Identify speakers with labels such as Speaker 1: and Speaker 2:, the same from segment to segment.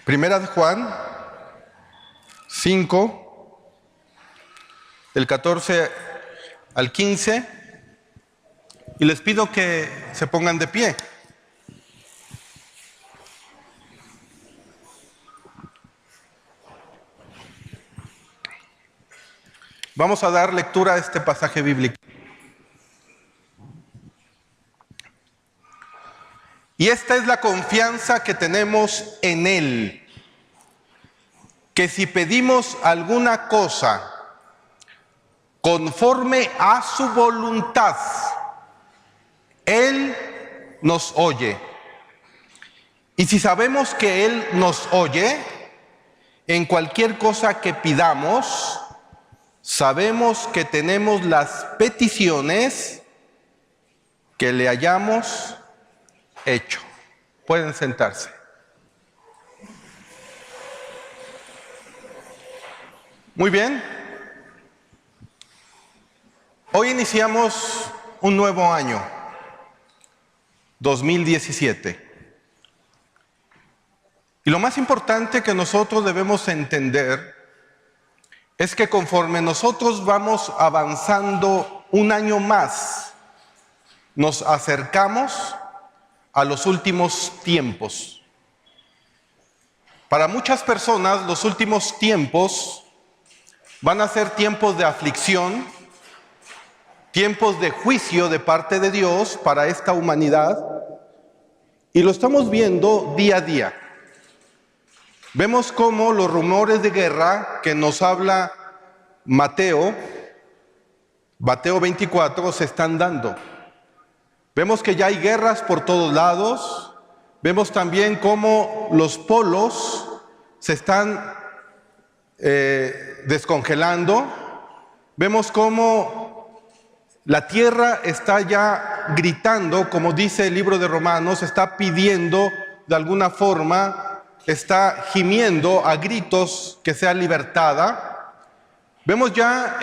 Speaker 1: Primera de Juan 5, del 14 al 15, y les pido que se pongan de pie. Vamos a dar lectura a este pasaje bíblico. Y esta es la confianza que tenemos en Él, que si pedimos alguna cosa conforme a su voluntad, Él nos oye. Y si sabemos que Él nos oye, en cualquier cosa que pidamos, sabemos que tenemos las peticiones que le hayamos hecho. Pueden sentarse. Muy bien. Hoy iniciamos un nuevo año, 2017. Y lo más importante que nosotros debemos entender es que conforme nosotros vamos avanzando un año más, nos acercamos a los últimos tiempos. Para muchas personas, los últimos tiempos van a ser tiempos de aflicción, tiempos de juicio de parte de Dios para esta humanidad, y lo estamos viendo día a día. Vemos cómo los rumores de guerra que nos habla Mateo 24, se están dando. Vemos que ya hay guerras por todos lados. Vemos también cómo los polos se están descongelando. Vemos cómo la tierra está ya gritando, como dice el libro de Romanos, está pidiendo de alguna forma, está gimiendo a gritos que sea libertada. Vemos ya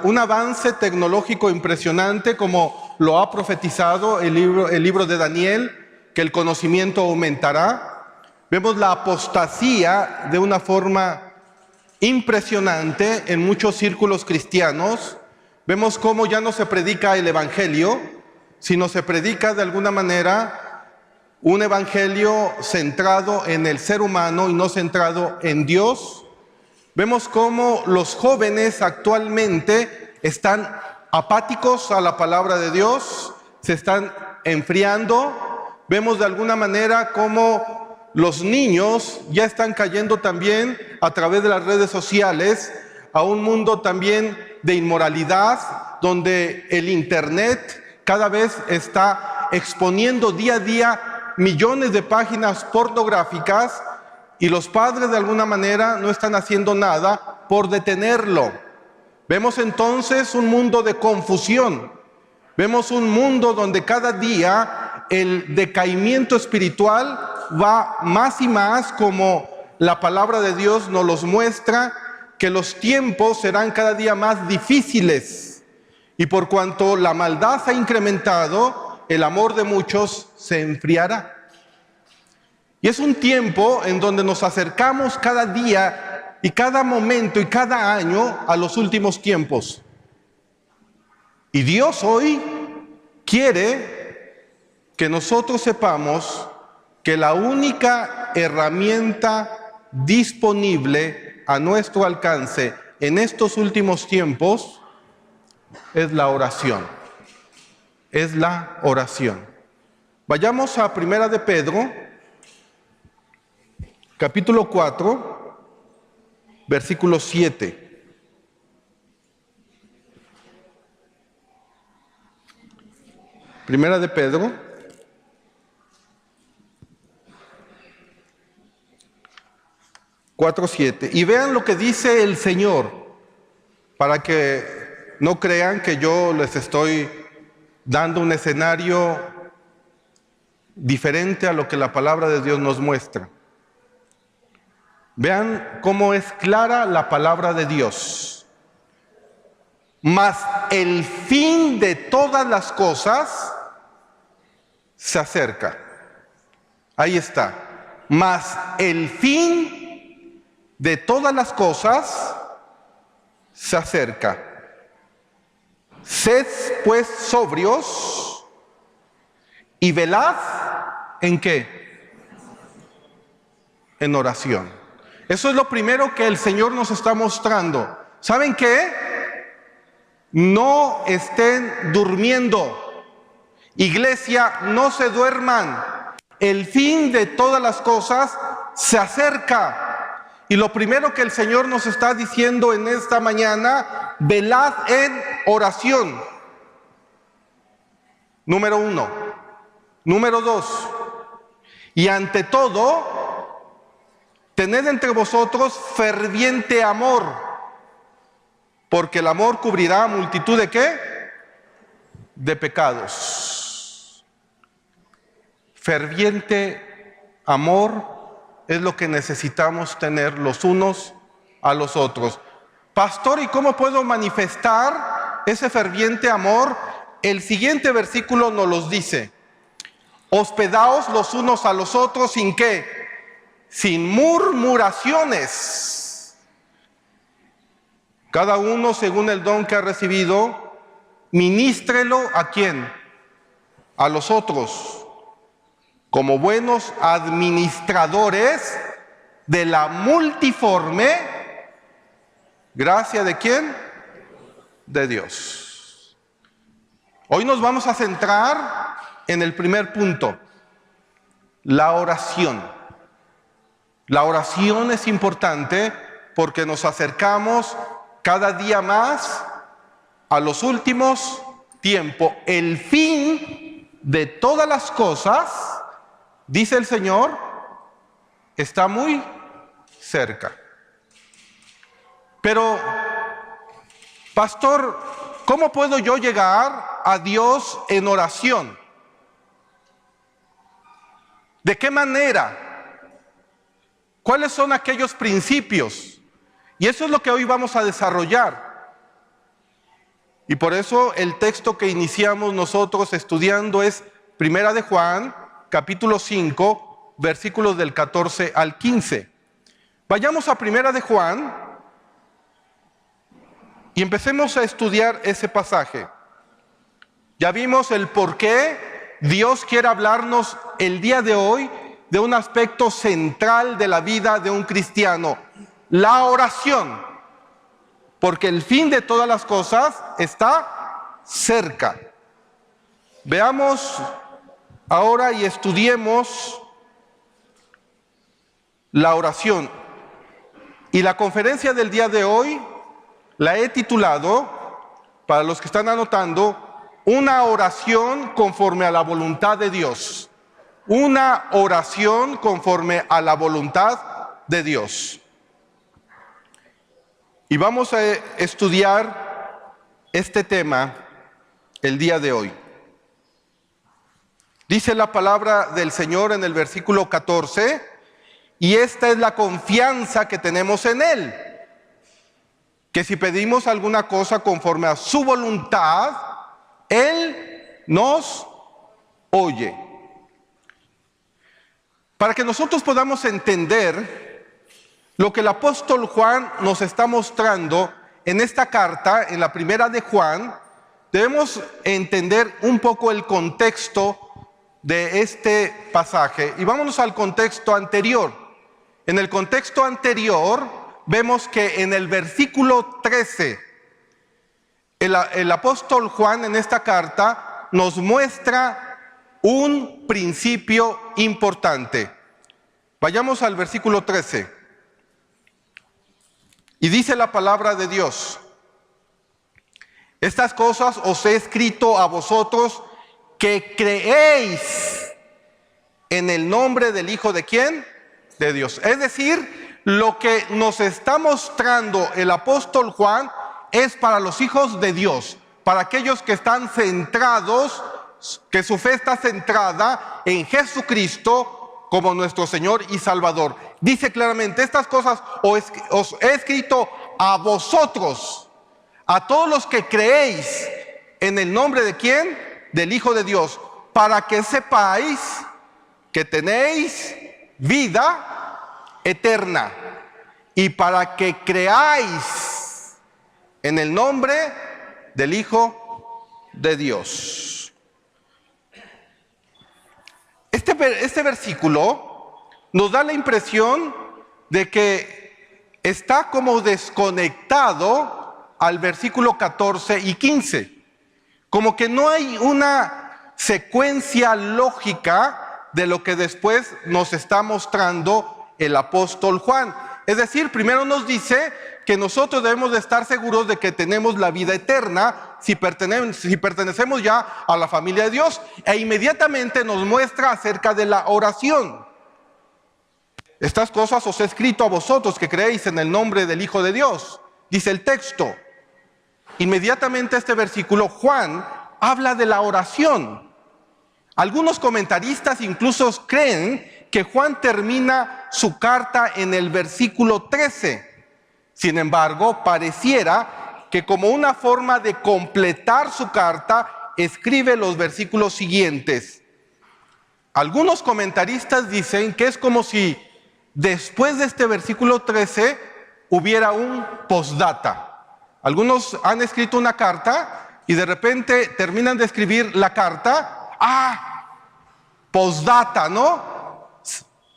Speaker 1: un avance tecnológico impresionante, como lo ha profetizado el libro de Daniel, que el conocimiento aumentará. Vemos la apostasía de una forma impresionante en muchos círculos cristianos. Vemos cómo ya no se predica el evangelio, sino se predica de alguna manera un evangelio centrado en el ser humano y no centrado en Dios. Vemos cómo los jóvenes actualmente están apáticos a la palabra de Dios, se están enfriando. Vemos de alguna manera cómo los niños ya están cayendo también a través de las redes sociales a un mundo también de inmoralidad, donde el internet cada vez está exponiendo día a día millones de páginas pornográficas, y los padres de alguna manera no están haciendo nada por detenerlo. Vemos entonces un mundo de confusión. Vemos un mundo donde cada día el decaimiento espiritual va más y más, como la palabra de Dios nos los muestra, que los tiempos serán cada día más difíciles. Y por cuanto la maldad se ha incrementado, el amor de muchos se enfriará. Y es un tiempo en donde nos acercamos cada día y cada momento y cada año a los últimos tiempos. Y Dios hoy quiere que nosotros sepamos que la única herramienta disponible a nuestro alcance en estos últimos tiempos es la oración. Es la oración. Vayamos a Primera de Pedro, capítulo 4, versículo 7. Primera de Pedro, 4:7. Y vean lo que dice el Señor, para que no crean que yo les estoy dando un escenario diferente a lo que la palabra de Dios nos muestra. Vean cómo es clara la palabra de Dios. Mas el fin de todas las cosas se acerca. Ahí está. mas el fin de todas las cosas se acerca. Sed pues sobrios y velad ¿en qué? En oración. Eso es lo primero que el Señor nos está mostrando. ¿Saben qué? No estén durmiendo. Iglesia, no se duerman. El fin de todas las cosas se acerca. Y lo primero que el Señor nos está diciendo en esta mañana, velad en oración. Número 1. Número 2. Y ante todo, tened entre vosotros ferviente amor, porque el amor cubrirá multitud de ¿qué? De pecados. Ferviente amor es lo que necesitamos tener los unos a los otros. Pastor, ¿y cómo puedo manifestar ese ferviente amor? El siguiente versículo nos los dice. Hospedaos los unos a los otros, ¿sin qué? Sin murmuraciones. Cada uno según el don que ha recibido, ministrelo ¿a quién? A los otros, como buenos administradores de la multiforme gracia ¿de quién? De Dios. Hoy nos vamos a centrar en el primer punto, la oración. La oración es importante porque nos acercamos cada día más a los últimos tiempos. El fin de todas las cosas, dice el Señor, está muy cerca. Pero, pastor, ¿cómo puedo yo llegar a Dios en oración? ¿De qué manera? ¿Cuáles son aquellos principios? Y eso es lo que hoy vamos a desarrollar. Y por eso el texto que iniciamos nosotros estudiando es Primera de Juan, capítulo 5, versículos del 14 al 15. Vayamos a Primera de Juan y empecemos a estudiar ese pasaje. Ya vimos el por qué Dios quiere hablarnos el día de hoy de un aspecto central de la vida de un cristiano, la oración, porque el fin de todas las cosas está cerca. Veamos ahora y estudiemos la oración. Y la conferencia del día de hoy la he titulado, para los que están anotando, una oración conforme a la voluntad de Dios. Una oración conforme a la voluntad de Dios. Y vamos a estudiar este tema el día de hoy. Dice la palabra del Señor en el versículo 14, y esta es la confianza que tenemos en Él, que si pedimos alguna cosa conforme a su voluntad, Él nos oye. Para que nosotros podamos entender lo que el apóstol Juan nos está mostrando en esta carta, en la primera de Juan, debemos entender un poco el contexto de este pasaje. Y vámonos al contexto anterior. En el contexto anterior vemos que en el versículo 13, el apóstol Juan en esta carta nos muestra un principio importante. Vayamos al versículo 13. Y dice la palabra de Dios: estas cosas os he escrito a vosotros que creéis en el nombre del Hijo de ¿quién? De Dios. Es decir, lo que nos está mostrando el apóstol Juan es para los hijos de Dios, para aquellos que están centrados, que su fe está centrada en Jesucristo como nuestro Señor y Salvador. Dice claramente: estas cosas os he escrito a vosotros, a todos los que creéis en el nombre de ¿quién? Del Hijo de Dios, para que sepáis que tenéis vida eterna, y para que creáis en el nombre del Hijo de Dios. Este versículo nos da la impresión de que está como desconectado al versículo 14 y 15. Como que no hay una secuencia lógica de lo que después nos está mostrando el apóstol Juan. Es decir, primero nos dice que nosotros debemos de estar seguros de que tenemos la vida eterna si pertenecemos ya a la familia de Dios. E inmediatamente nos muestra acerca de la oración. Estas cosas os he escrito a vosotros que creéis en el nombre del Hijo de Dios, dice el texto. Inmediatamente este versículo, Juan habla de la oración. Algunos comentaristas incluso creen que Juan termina su carta en el versículo 13. Sin embargo, pareciera que como una forma de completar su carta, escribe los versículos siguientes. Algunos comentaristas dicen que es como si después de este versículo 13 hubiera un postdata. Algunos han escrito una carta y de repente terminan de escribir la carta. Postdata, ¿no?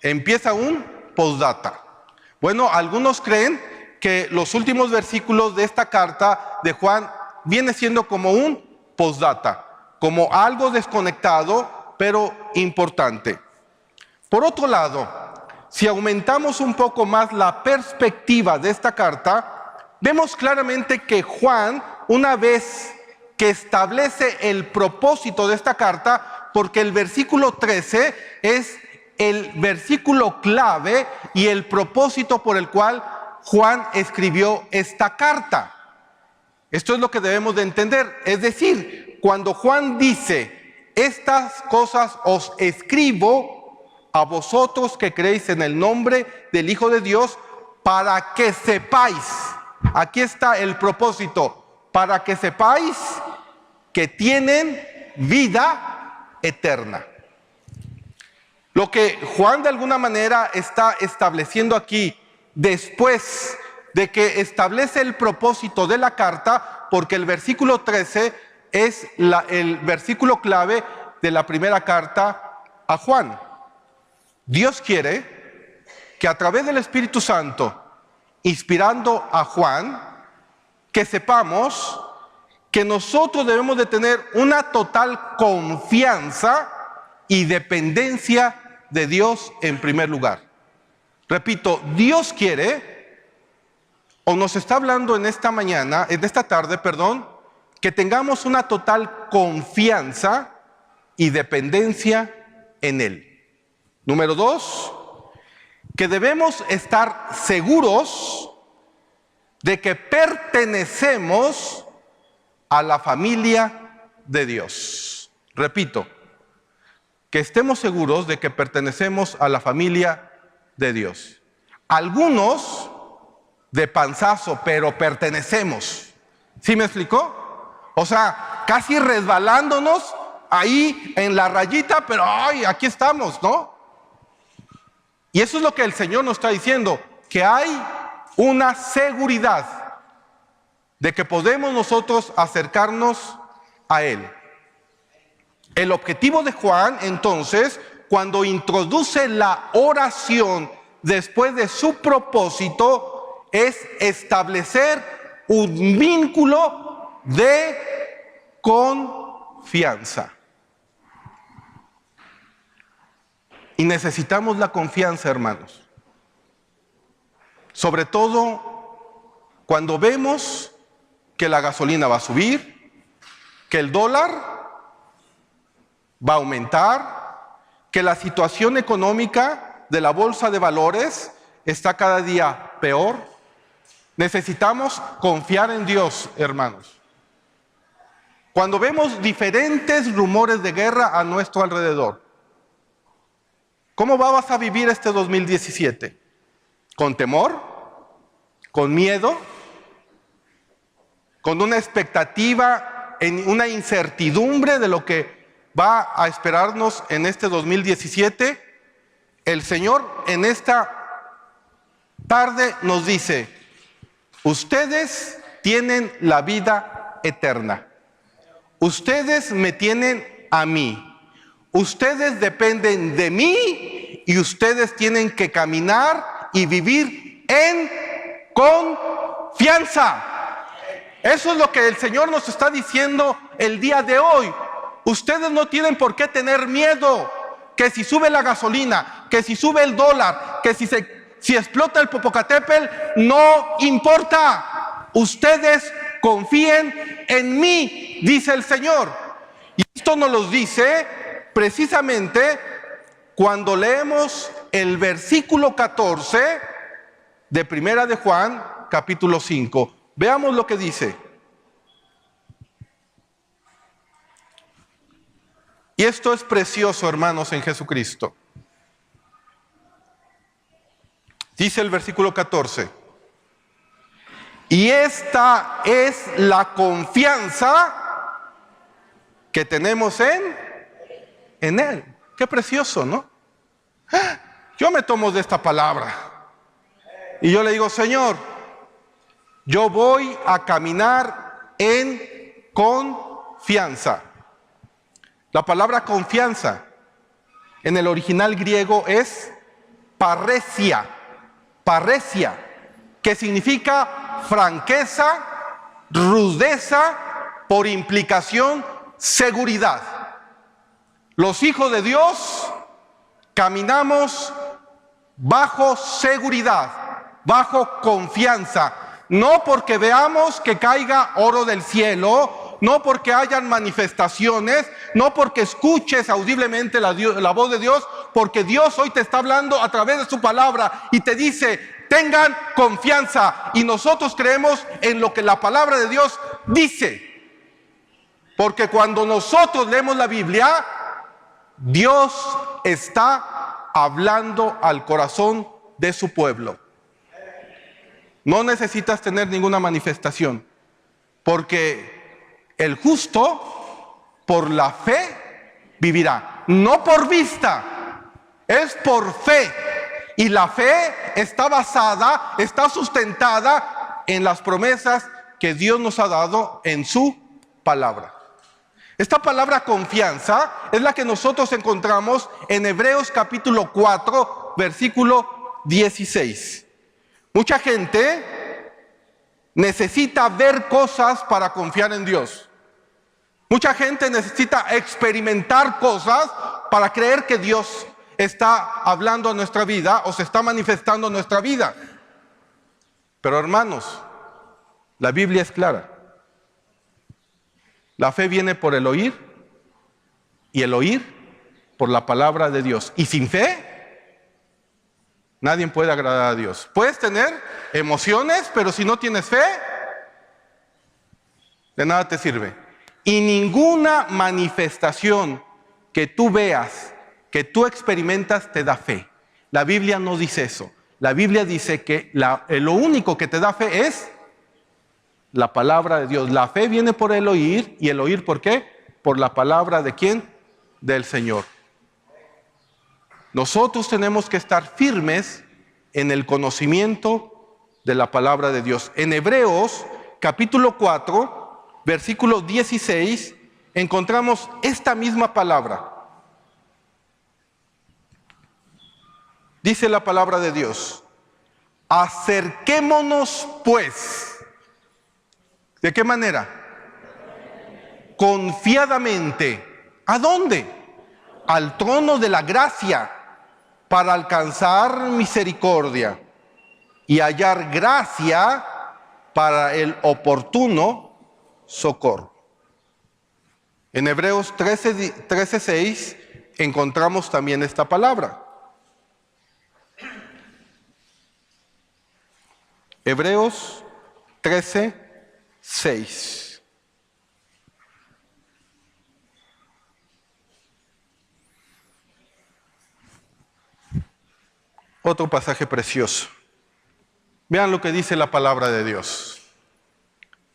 Speaker 1: Empieza un postdata. Bueno, algunos creen que los últimos versículos de esta carta de Juan viene siendo como un postdata, como algo desconectado, pero importante. Por otro lado, si aumentamos un poco más la perspectiva de esta carta, vemos claramente que Juan, una vez que establece el propósito de esta carta, porque el versículo 13 es el versículo clave y el propósito por el cual Juan escribió esta carta. Esto es lo que debemos de entender. Es decir, cuando Juan dice, estas cosas os escribo a vosotros que creéis en el nombre del Hijo de Dios, para que sepáis. Aquí está el propósito, para que sepáis que tienen vida eterna. Lo que Juan de alguna manera está estableciendo aquí, después de que establece el propósito de la carta, porque el versículo 13 es el versículo clave de la primera carta a Juan. Dios quiere que a través del Espíritu Santo, inspirando a Juan, que sepamos que nosotros debemos de tener una total confianza y dependencia de Dios en primer lugar. Repito, Dios quiere, o nos está hablando en esta mañana, en esta tarde, perdón, que tengamos una total confianza y dependencia en Él. Número 2, que debemos estar seguros de que pertenecemos a la familia de Dios. Repito, que estemos seguros de que pertenecemos a la familia de Dios. Algunos de panzazo, pero pertenecemos. ¿Sí me explicó? O sea, casi resbalándonos ahí en la rayita, pero ¡ay! Aquí estamos, ¿no? Y eso es lo que el Señor nos está diciendo, que hay una seguridad de que podemos nosotros acercarnos a Él. El objetivo de Juan, entonces, cuando introduce la oración después de su propósito, es establecer un vínculo de confianza. Y necesitamos la confianza, hermanos. Sobre todo cuando vemos que la gasolina va a subir, que el dólar va a aumentar, que la situación económica de la bolsa de valores está cada día peor. Necesitamos confiar en Dios, hermanos. Cuando vemos diferentes rumores de guerra a nuestro alrededor, ¿cómo vas a vivir este 2017? ¿Con temor? ¿Con miedo? ¿Con una expectativa, en una incertidumbre de lo que va a esperarnos en este 2017? El Señor en esta tarde nos dice, ustedes tienen la vida eterna. Ustedes me tienen a mí. Ustedes dependen de mí y ustedes tienen que caminar y vivir en confianza. Eso es lo que el Señor nos está diciendo el día de hoy. Ustedes no tienen por qué tener miedo que si sube la gasolina, que si sube el dólar, que si explota el Popocatépetl, no importa. Ustedes confíen en mí, dice el Señor. Y esto nos lo dice precisamente cuando leemos el versículo 14 de Primera de Juan, capítulo 5. Veamos lo que dice. Y esto es precioso, hermanos, en Jesucristo. Dice el versículo 14. Y esta es la confianza que tenemos en Él. Qué precioso, ¿no? Yo me tomo de esta palabra y yo le digo, Señor, yo voy a caminar en confianza. La palabra confianza en el original griego es parresia, que significa franqueza, rudeza, por implicación, seguridad. Los hijos de Dios caminamos bajo seguridad, bajo confianza, no porque veamos que caiga oro del cielo, no porque hayan manifestaciones, no porque escuches audiblemente la voz de Dios, porque Dios hoy te está hablando a través de su palabra y te dice, tengan confianza, y nosotros creemos en lo que la palabra de Dios dice, porque cuando nosotros leemos la Biblia, Dios está hablando al corazón de su pueblo. No necesitas tener ninguna manifestación, porque el justo por la fe vivirá, no por vista, es por fe. Y la fe está basada, está sustentada en las promesas que Dios nos ha dado en su palabra. Esta palabra confianza es la que nosotros encontramos en Hebreos capítulo 4, versículo 16. Mucha gente necesita ver cosas para confiar en Dios. Mucha gente necesita experimentar cosas para creer que Dios está hablando a nuestra vida o se está manifestando en nuestra vida. Pero hermanos, la Biblia es clara. La fe viene por el oír y el oír por la palabra de Dios. Y sin fe, nadie puede agradar a Dios. Puedes tener emociones, pero si no tienes fe, de nada te sirve. Y ninguna manifestación que tú veas, que tú experimentas, te da fe. La Biblia no dice eso. La Biblia dice que lo único que te da fe es la palabra de Dios. La fe viene por el oír, y el oír ¿por qué? Por la palabra ¿de quién? Del Señor. Nosotros tenemos que estar firmes en el conocimiento de la palabra de Dios. En Hebreos capítulo 4, versículo 16, encontramos esta misma palabra. Dice la palabra de Dios: acerquémonos pues. ¿De qué manera? Confiadamente. ¿A dónde? Al trono de la gracia, para alcanzar misericordia y hallar gracia para el oportuno socorro. En Hebreos 13:6 encontramos también esta palabra. Hebreos 13:6. Otro pasaje precioso. Vean lo que dice la palabra de Dios.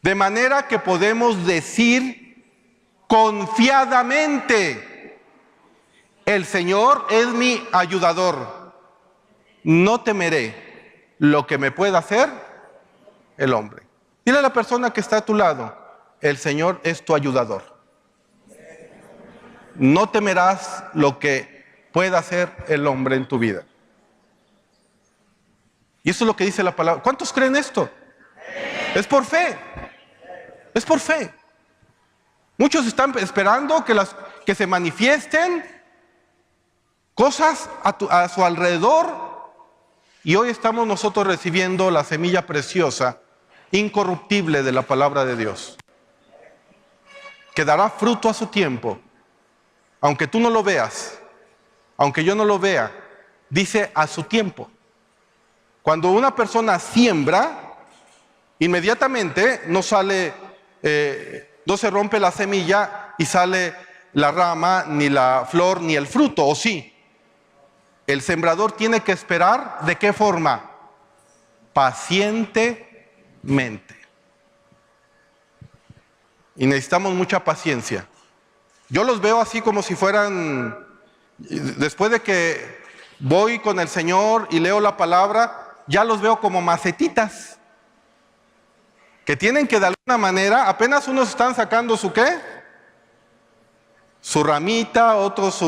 Speaker 1: De manera que podemos decir confiadamente: el Señor es mi ayudador. no temeré lo que me pueda hacer el hombre. Dile a la persona que está a tu lado, el Señor es tu ayudador. No temerás lo que pueda hacer el hombre en tu vida. Y eso es lo que dice la palabra. ¿Cuántos creen esto? Es por fe. Es por fe. Muchos están esperando que se manifiesten cosas a su alrededor. Y hoy estamos nosotros recibiendo la semilla preciosa, incorruptible de la palabra de Dios, que dará fruto a su tiempo. Aunque tú no lo veas, aunque yo no lo vea, dice a su tiempo. Cuando una persona siembra, inmediatamente no sale, no se rompe la semilla y sale la rama, ni la flor, ni el fruto, ¿o sí? El sembrador tiene que esperar, ¿de qué forma? Pacientemente. Y necesitamos mucha paciencia. Yo los veo así como si fueran, después de que voy con el Señor y leo la palabra, ya los veo como macetitas, que tienen que de alguna manera, apenas unos están sacando su ¿qué? Su ramita, otros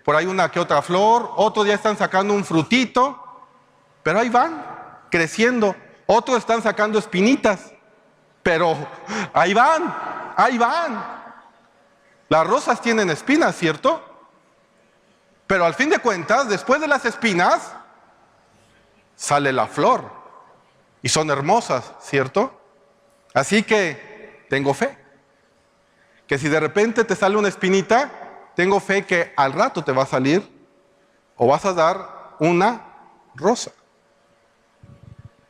Speaker 1: por ahí una que otra flor, otros ya están sacando un frutito, pero ahí van, creciendo. Otros están sacando espinitas, pero ahí van, ahí van. Las rosas tienen espinas, ¿cierto? Pero al fin de cuentas, después de las espinas, sale la flor. Y son hermosas, ¿cierto? Así que tengo fe. Que si de repente te sale una espinita, tengo fe que al rato te va a salir o vas a dar una rosa.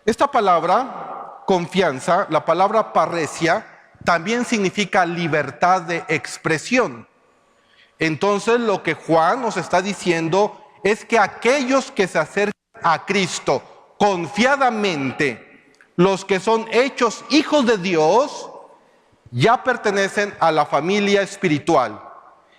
Speaker 1: Esta palabra, confianza, la palabra parresia, también significa libertad de expresión. Entonces lo que Juan nos está diciendo es que aquellos que se acercan a Cristo confiadamente, los que son hechos hijos de Dios, ya pertenecen a la familia espiritual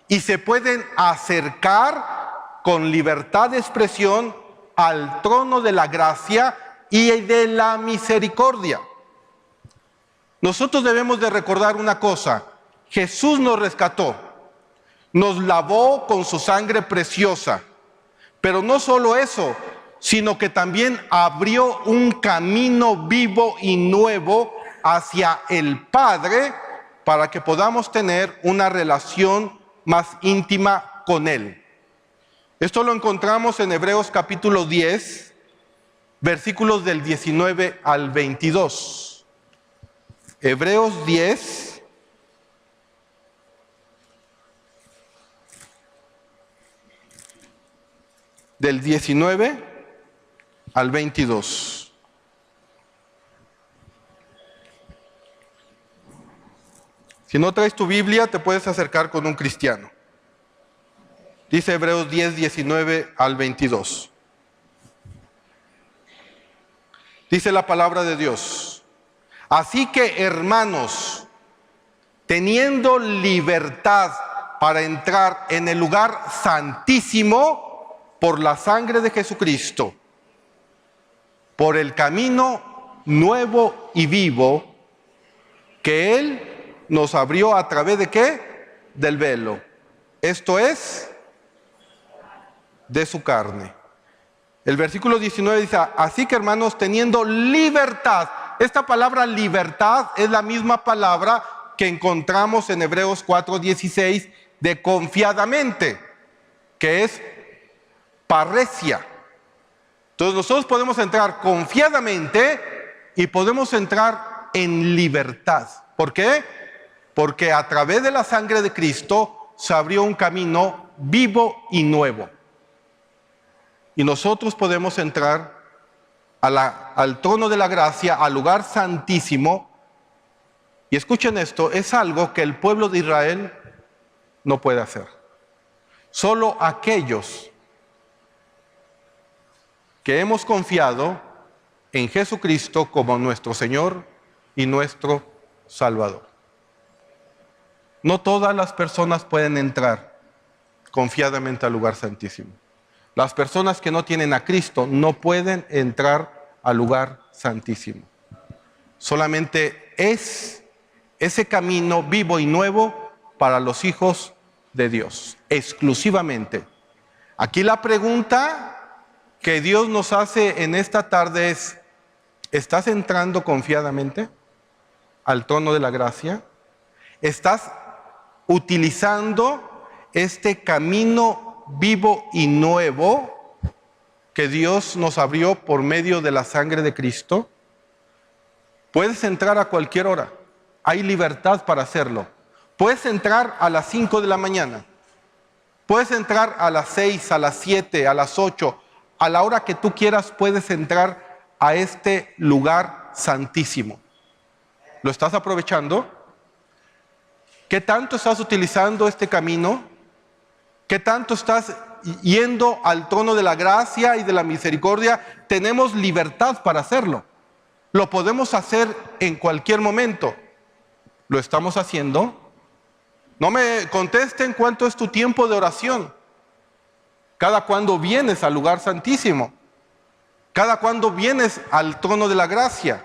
Speaker 1: y se pueden acercar con libertad de expresión al trono de la gracia y de la misericordia. Nosotros debemos de recordar una cosa: Jesús nos rescató, nos lavó con su sangre preciosa, pero no solo eso, sino que también abrió un camino vivo y nuevo hacia el Padre para que podamos tener una relación más íntima con Él. Esto lo encontramos en Hebreos capítulo 10, versículos del 19 al 22. Hebreos 10, del 19 al 22. Si no traes tu Biblia, te puedes acercar con un cristiano. Dice Hebreos 10, 19 al 22. Dice la palabra de Dios: así que, hermanos, teniendo libertad para entrar en el lugar santísimo por la sangre de Jesucristo, por el camino nuevo y vivo que Él nos abrió a través de ¿qué? Del velo. Esto es, de su carne. El versículo 19 dice: así que, hermanos, teniendo libertad. Esta palabra libertad es la misma palabra que encontramos en Hebreos 4:16 de confiadamente, que es parresia. Entonces nosotros podemos entrar confiadamente y podemos entrar en libertad. ¿Por qué? Porque a través de la sangre de Cristo se abrió un camino vivo y nuevo. Y nosotros podemos entrar al trono de la gracia, al lugar santísimo. Y escuchen esto, es algo que el pueblo de Israel no puede hacer. Solo aquellos que hemos confiado en Jesucristo como nuestro Señor y nuestro Salvador. No todas las personas pueden entrar confiadamente al lugar santísimo. Las personas que no tienen a Cristo no pueden entrar al lugar santísimo. Solamente es ese camino vivo y nuevo para los hijos de Dios, exclusivamente. Aquí la pregunta que Dios nos hace en esta tarde es: ¿estás entrando confiadamente al trono de la gracia? ¿Estás utilizando este camino vivo y nuevo que Dios nos abrió por medio de la sangre de Cristo? Puedes entrar a cualquier hora, hay libertad para hacerlo. Puedes entrar a las 5 de la mañana, puedes entrar a las 6, a las 7, a las 8, a la hora que tú quieras puedes entrar a este lugar santísimo. ¿Lo estás aprovechando? ¿Qué tanto estás utilizando este camino? ¿Qué tanto estás yendo al trono de la gracia y de la misericordia? Tenemos libertad para hacerlo. Lo podemos hacer en cualquier momento. ¿Lo estamos haciendo? No me contesten cuánto es tu tiempo de oración. Cada cuándo vienes al lugar santísimo. Cada cuándo vienes al trono de la gracia.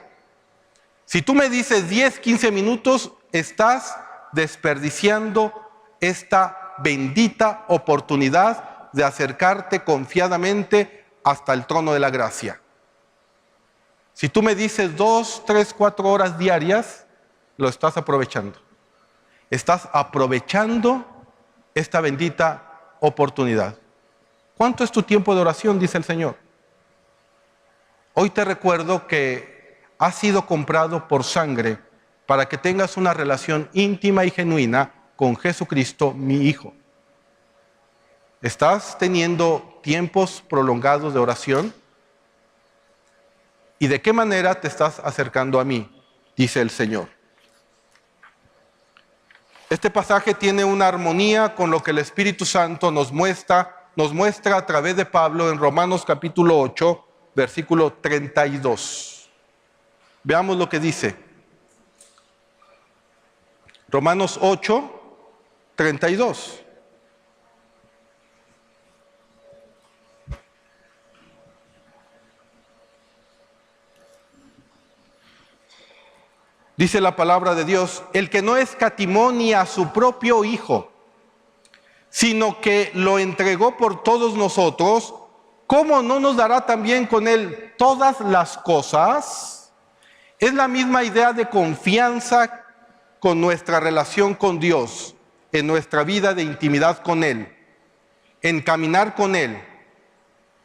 Speaker 1: Si tú me dices 10, 15 minutos, estás desperdiciando esta bendita oportunidad de acercarte confiadamente hasta el trono de la gracia. Si tú me dices 2, 3, 4 horas diarias, lo estás aprovechando. Estás aprovechando esta bendita oportunidad. ¿Cuánto es tu tiempo de oración? Dice el Señor. Hoy te recuerdo que has sido comprado por sangre para que tengas una relación íntima y genuina con Jesucristo, mi Hijo. ¿Estás teniendo tiempos prolongados de oración? ¿Y de qué manera te estás acercando a mí? Dice el Señor. Este pasaje tiene una armonía con lo que el Espíritu Santo nos muestra a través de Pablo en Romanos capítulo 8, versículo 32. Veamos lo que dice. Romanos 8, 32. Dice la palabra de Dios: el que no escatimó ni a su propio Hijo, sino que lo entregó por todos nosotros, ¿cómo no nos dará también con él todas las cosas? Es la misma idea de confianza con nuestra relación con Dios, en nuestra vida de intimidad con Él, en caminar con Él.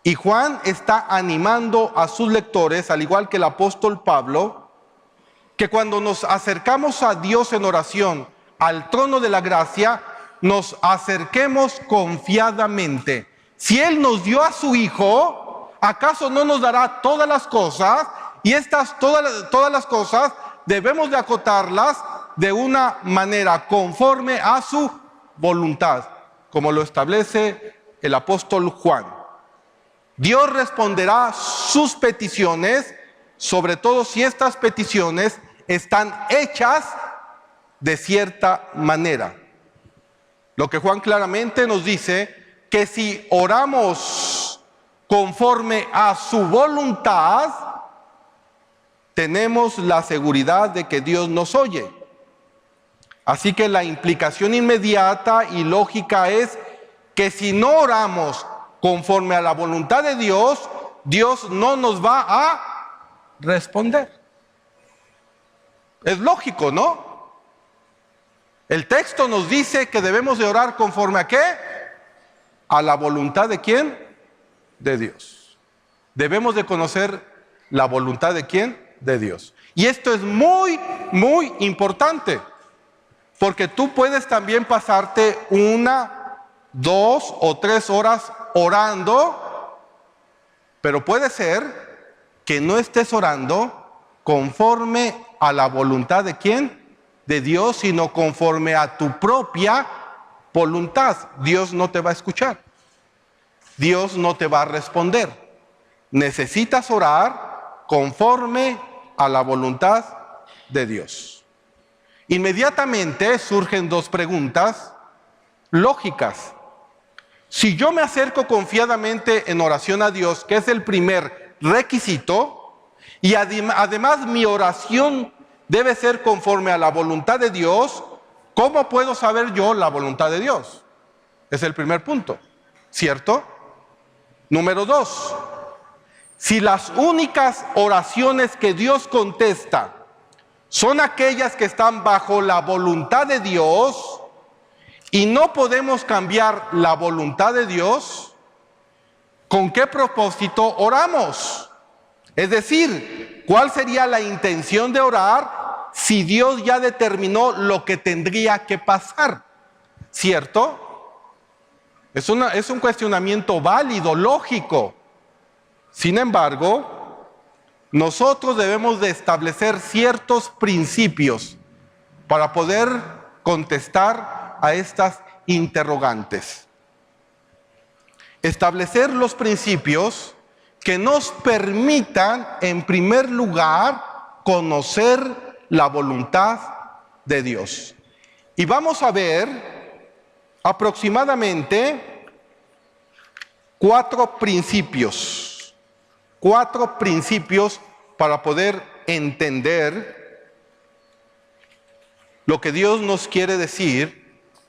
Speaker 1: Y Juan está animando a sus lectores, al igual que el apóstol Pablo, que cuando nos acercamos a Dios en oración, al trono de la gracia, nos acerquemos confiadamente. Si Él nos dio a su Hijo, ¿acaso no nos dará todas las cosas? Y todas las cosas debemos de acotarlas de una manera conforme a su voluntad, como lo establece el apóstol Juan. Dios responderá sus peticiones, sobre todo si estas peticiones están hechas de cierta manera. Lo que Juan claramente nos dice, que si oramos conforme a su voluntad, tenemos la seguridad de que Dios nos oye. Así que la implicación inmediata y lógica es que si no oramos conforme a la voluntad de Dios, Dios no nos va a responder. Es lógico, ¿no? El texto nos dice que debemos de orar conforme ¿a qué? A la voluntad ¿de quién? De Dios. Debemos de conocer la voluntad ¿de quién? De Dios. Y esto es muy, muy importante, porque tú puedes también pasarte 1, 2 o 3 horas orando, pero puede ser que no estés orando conforme a la voluntad ¿de quién? De Dios, sino conforme a tu propia voluntad. Dios no te va a escuchar. Dios no te va a responder. Necesitas orar conforme a la voluntad de Dios. Inmediatamente surgen 2 preguntas lógicas. Si yo me acerco confiadamente en oración a Dios, que es el primer requisito, y además mi oración debe ser conforme a la voluntad de Dios, ¿cómo puedo saber yo la voluntad de Dios? Es el primer punto, ¿cierto? Número 2, si las únicas oraciones que Dios contesta son aquellas que están bajo la voluntad de Dios y no podemos cambiar la voluntad de Dios, ¿con qué propósito oramos? Es decir, ¿cuál sería la intención de orar si Dios ya determinó lo que tendría que pasar? ¿Cierto? Es un cuestionamiento válido, lógico. Sin embargo, nosotros debemos de establecer ciertos principios para poder contestar a estas interrogantes. Establecer los principios que nos permitan, en primer lugar, conocer la voluntad de Dios. Y vamos a ver aproximadamente 4 principios para poder entender lo que Dios nos quiere decir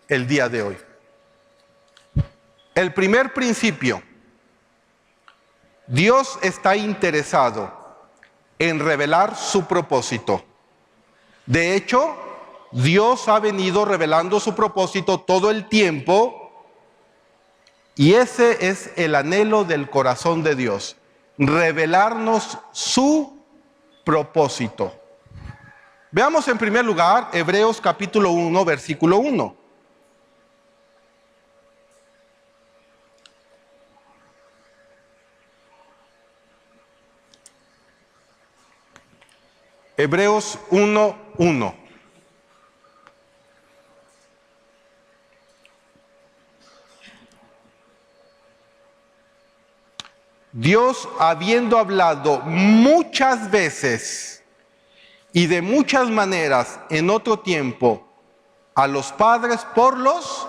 Speaker 1: el día de hoy. El primer principio: Dios está interesado en revelar su propósito. De hecho, Dios ha venido revelando su propósito todo el tiempo, y ese es el anhelo del corazón de Dios, revelarnos su propósito. Veamos en primer lugar Hebreos capítulo 1, versículo 1. Hebreos 1, 1. Dios, habiendo hablado muchas veces y de muchas maneras en otro tiempo a los padres por los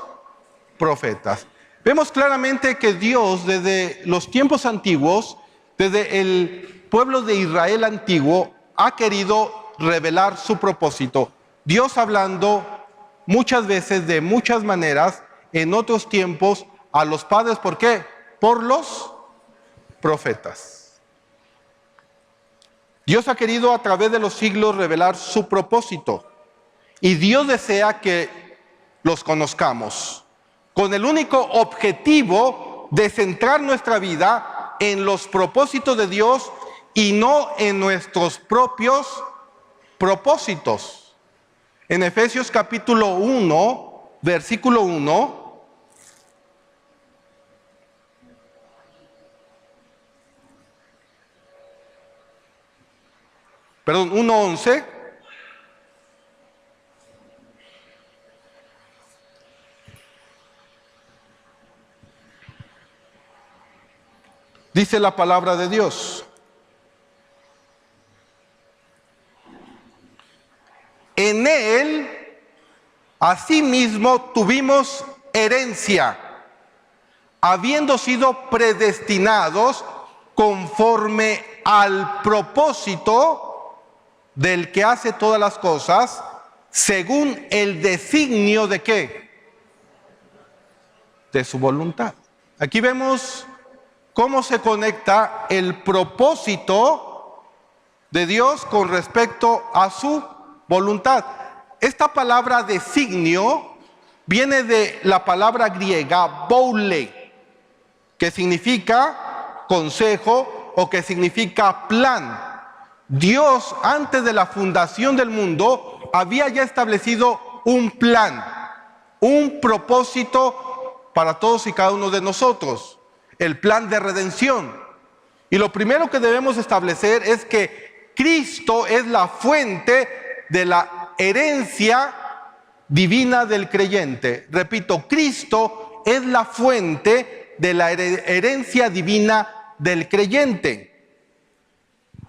Speaker 1: profetas. Vemos claramente que Dios, desde los tiempos antiguos, desde el pueblo de Israel antiguo, ha querido revelar su propósito. Dios hablando muchas veces, de muchas maneras, en otros tiempos a los padres. ¿Por qué? Por los profetas. Dios ha querido a través de los siglos revelar su propósito, y Dios desea que los conozcamos con el único objetivo de centrar nuestra vida en los propósitos de Dios y no en nuestros propios propósitos. En Efesios capítulo 1, versículo 1, perdón, 1:11, dice la palabra de Dios: en Él asimismo tuvimos herencia, habiendo sido predestinados conforme al propósito del que hace todas las cosas, según el designio de ¿qué? De su voluntad. Aquí vemos cómo se conecta el propósito de Dios con respecto a su voluntad. Esta palabra designio viene de la palabra griega boule, que significa consejo o que significa plan. Dios, antes de la fundación del mundo, había ya establecido un plan, un propósito para todos y cada uno de nosotros, el plan de redención. Y lo primero que debemos establecer es que Cristo es la fuente de la herencia divina del creyente. Repito, Cristo es la fuente de la herencia divina del creyente.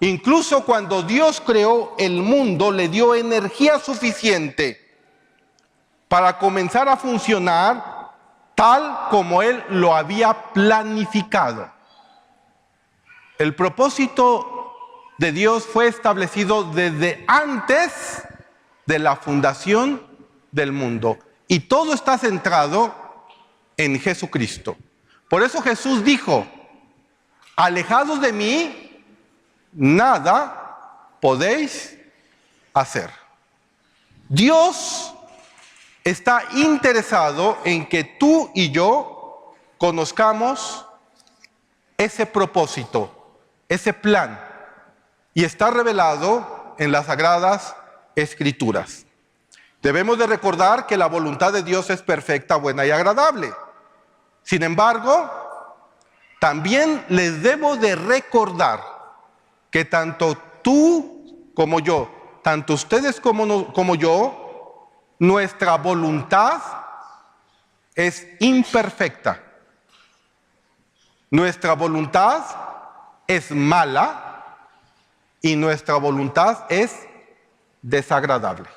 Speaker 1: Incluso cuando Dios creó el mundo, le dio energía suficiente para comenzar a funcionar tal como Él lo había planificado. El propósito de Dios fue establecido desde antes de la fundación del mundo. Y todo está centrado en Jesucristo. Por eso Jesús dijo, alejados de mí, nada podéis hacer. Dios está interesado en que tú y yo conozcamos ese propósito, ese plan, y está revelado en las Sagradas Escrituras. Debemos de recordar que la voluntad de Dios es perfecta, buena y agradable. Sin embargo, también les debo de recordar que tanto tú como yo, tanto ustedes como yo, nuestra voluntad es imperfecta. Nuestra voluntad es mala y nuestra voluntad es desagradable.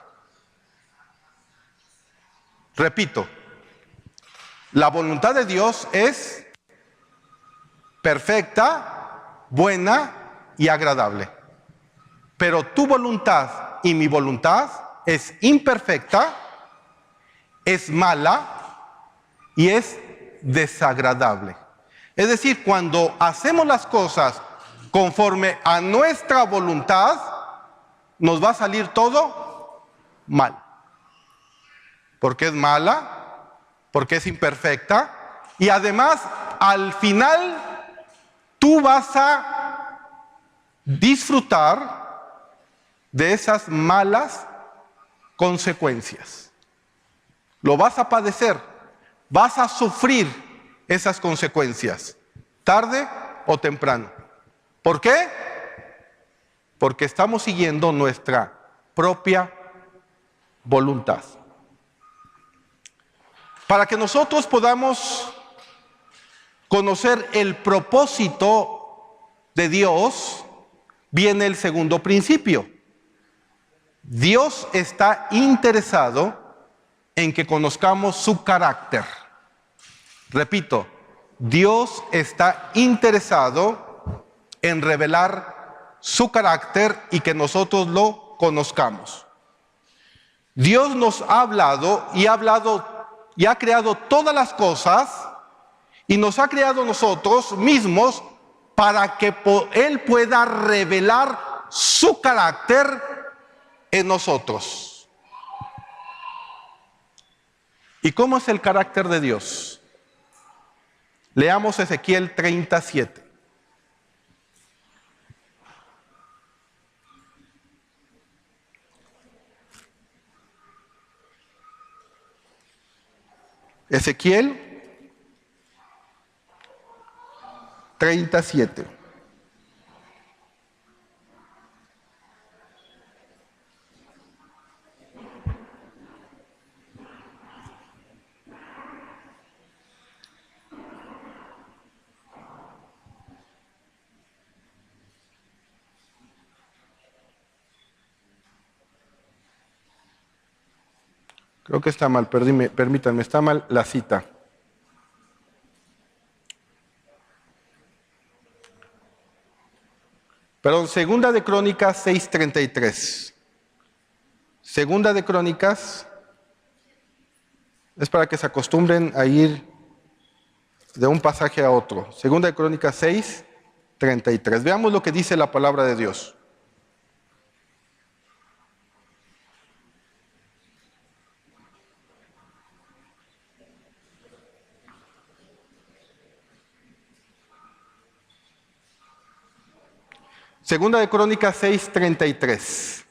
Speaker 1: Repito, la voluntad de Dios es perfecta, buena y agradable. Pero tu voluntad y mi voluntad es imperfecta, es mala y es desagradable. Es decir, cuando hacemos las cosas conforme a nuestra voluntad, nos va a salir todo mal. Porque es mala, porque es imperfecta, y además, al final, tú vas a disfrutar de esas malas consecuencias. Lo vas a padecer, vas a sufrir esas consecuencias, tarde o temprano. ¿Por qué? Porque estamos siguiendo nuestra propia voluntad. Para que nosotros podamos conocer el propósito de Dios, viene el segundo principio. Dios está interesado en que conozcamos su carácter. Repito, Dios está interesado en revelar su carácter y que nosotros lo conozcamos. Dios nos ha hablado y ha creado todas las cosas y nos ha creado nosotros mismos para que Él pueda revelar su carácter en nosotros. ¿Y cómo es el carácter de Dios? Leamos Ezequiel 37. Ezequiel 37. Creo que está mal, permítanme, está mal la cita. Perdón, Segunda de Crónicas 6:33. Segunda de Crónicas, es para que se acostumbren a ir de un pasaje a otro. Segunda de Crónicas 6:33. Veamos lo que dice la palabra de Dios. Segunda de Crónicas 6:33.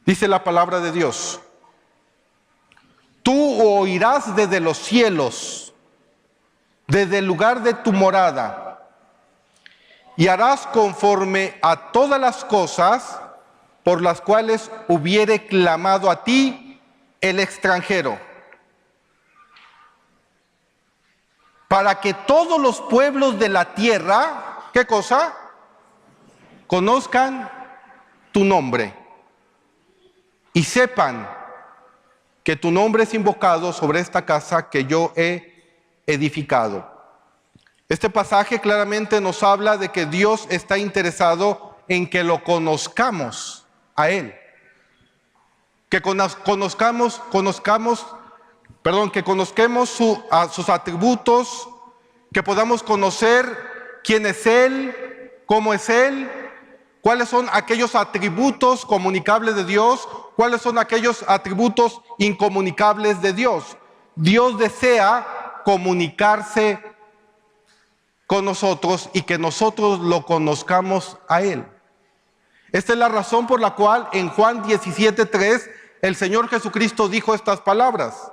Speaker 1: Dice la palabra de Dios: tú oirás desde los cielos, desde el lugar de tu morada, y harás conforme a todas las cosas por las cuales hubiere clamado a ti el extranjero, para que todos los pueblos de la tierra, ¿qué cosa? Conozcan tu nombre. y sepan que tu nombre es invocado sobre esta casa que yo he edificado. Este pasaje claramente nos habla de que Dios está interesado en que lo conozcamos a Él. Que conozcamos sus atributos, que podamos conocer quién es Él, cómo es Él, cuáles son aquellos atributos comunicables de Dios, cuáles son aquellos atributos incomunicables de Dios. Dios desea comunicarse con nosotros y que nosotros lo conozcamos a Él. Esta es la razón por la cual en Juan 17:3 el Señor Jesucristo dijo estas palabras.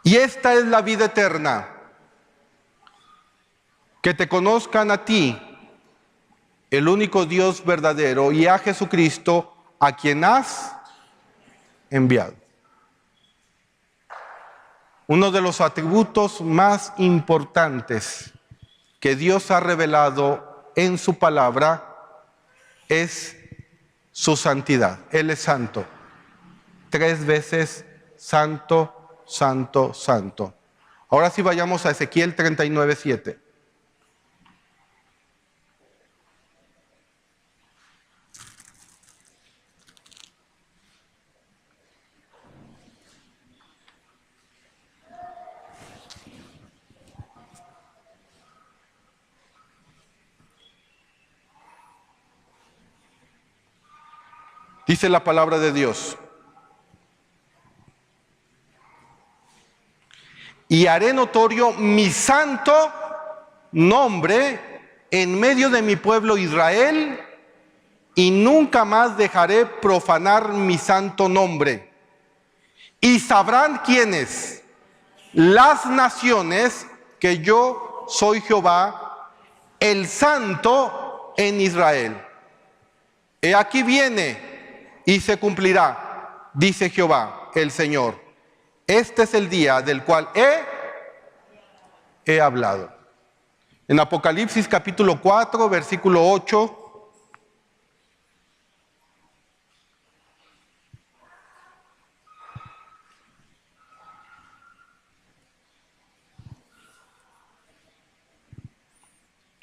Speaker 1: Y esta es la vida eterna, que te conozcan a ti, el único Dios verdadero, y a Jesucristo, a quien has enviado. Uno de los atributos más importantes que Dios ha revelado en su palabra es su santidad. Él es santo. 3 veces santo, santo, santo. Ahora sí vayamos a Ezequiel 39:7. Dice la palabra de Dios: y haré notorio mi santo nombre en medio de mi pueblo Israel, y nunca más dejaré profanar mi santo nombre. Y sabrán quiénes, las naciones, que yo soy Jehová, el santo en Israel. He aquí viene y se cumplirá, dice Jehová, el Señor. Este es el día del cual he hablado. En Apocalipsis capítulo 4, versículo 8.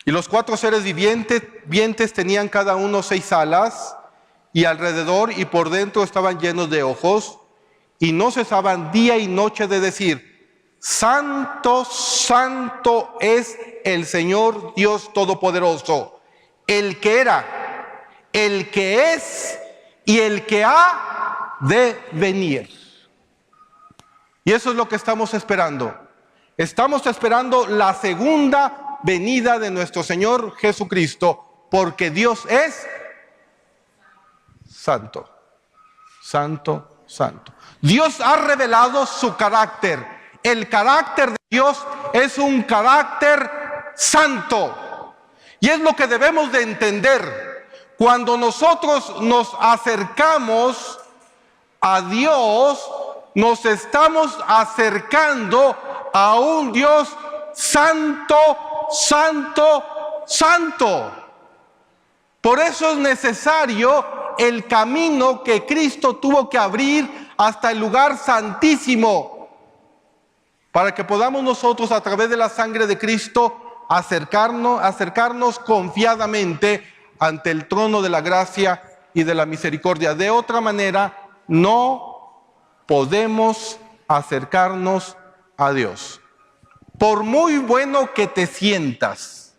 Speaker 1: Y los 4 seres vivientes tenían cada uno 6 alas, y alrededor y por dentro estaban llenos de ojos, y no cesaban día y noche de decir: Santo, santo es el Señor Dios Todopoderoso, el que era, el que es y el que ha de venir. Y eso es lo que estamos esperando. Estamos esperando la segunda venida de nuestro Señor Jesucristo, porque Dios es santo, santo, santo. Dios ha revelado su carácter. El carácter de Dios es un carácter santo. Y es lo que debemos de entender. Cuando nosotros nos acercamos a Dios, nos estamos acercando a un Dios santo, santo, santo. Por eso es necesario el camino que Cristo tuvo que abrir hasta el lugar santísimo, para que podamos nosotros, a través de la sangre de Cristo, acercarnos confiadamente ante el trono de la gracia y de la misericordia. De otra manera, no podemos acercarnos a Dios. Por muy bueno que te sientas,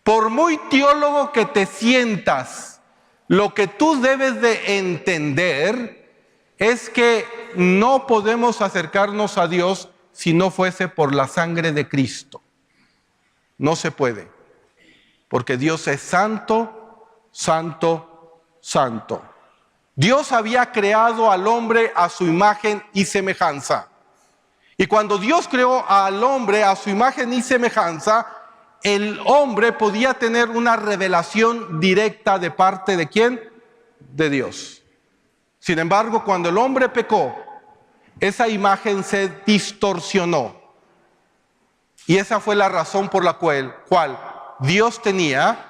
Speaker 1: por muy teólogo que te sientas, lo que tú debes de entender es que no podemos acercarnos a Dios si no fuese por la sangre de Cristo. No se puede, porque Dios es santo, santo, santo. Dios había creado al hombre a su imagen y semejanza. Y cuando Dios creó al hombre a su imagen y semejanza, el hombre podía tener una revelación directa de parte de ¿quién? De Dios. Sin embargo, cuando el hombre pecó, esa imagen se distorsionó. Y esa fue la razón por la cual Dios tenía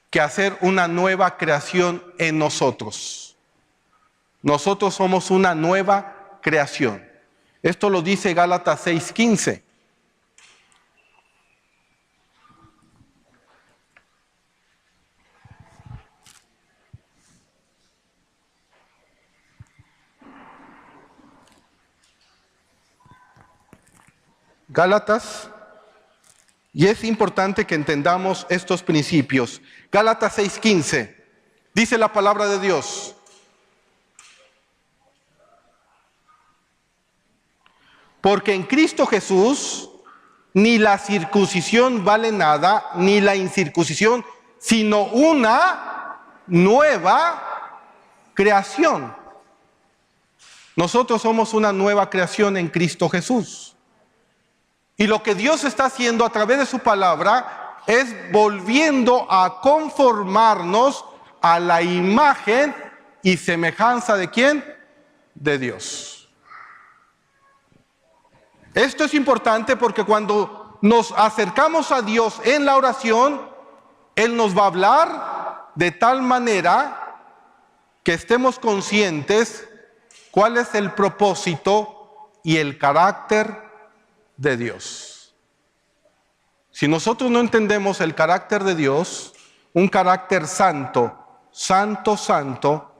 Speaker 1: que hacer una nueva creación en nosotros. Nosotros somos una nueva creación. Esto lo dice Gálatas 6:15. Gálatas, y es importante que entendamos estos principios. Gálatas 6:15, dice la palabra de Dios: porque en Cristo Jesús ni la circuncisión vale nada, ni la incircuncisión, sino una nueva creación. Nosotros somos una nueva creación en Cristo Jesús. Y lo que Dios está haciendo a través de su palabra es volviendo a conformarnos a la imagen y semejanza de ¿quién? De Dios. Esto es importante porque cuando nos acercamos a Dios en la oración, Él nos va a hablar de tal manera que estemos conscientes cuál es el propósito y el carácter de Dios. Si nosotros no entendemos el carácter de Dios, un carácter santo, santo, santo,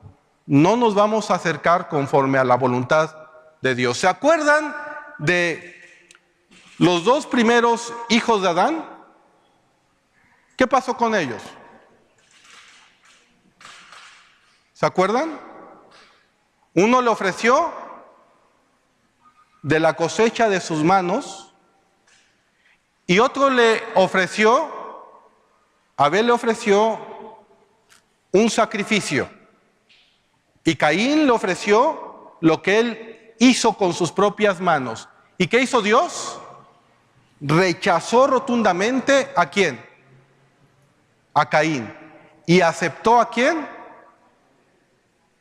Speaker 1: no nos vamos a acercar conforme a la voluntad de Dios. ¿Se acuerdan de los dos primeros hijos de Adán? ¿Qué pasó con ellos? ¿Se acuerdan? Uno le ofreció de la cosecha de sus manos, y otro le ofreció, Abel le ofreció un sacrificio, y Caín le ofreció lo que él hizo con sus propias manos. ¿Y qué hizo Dios? Rechazó rotundamente ¿a quién? A Caín. ¿Y aceptó a quién?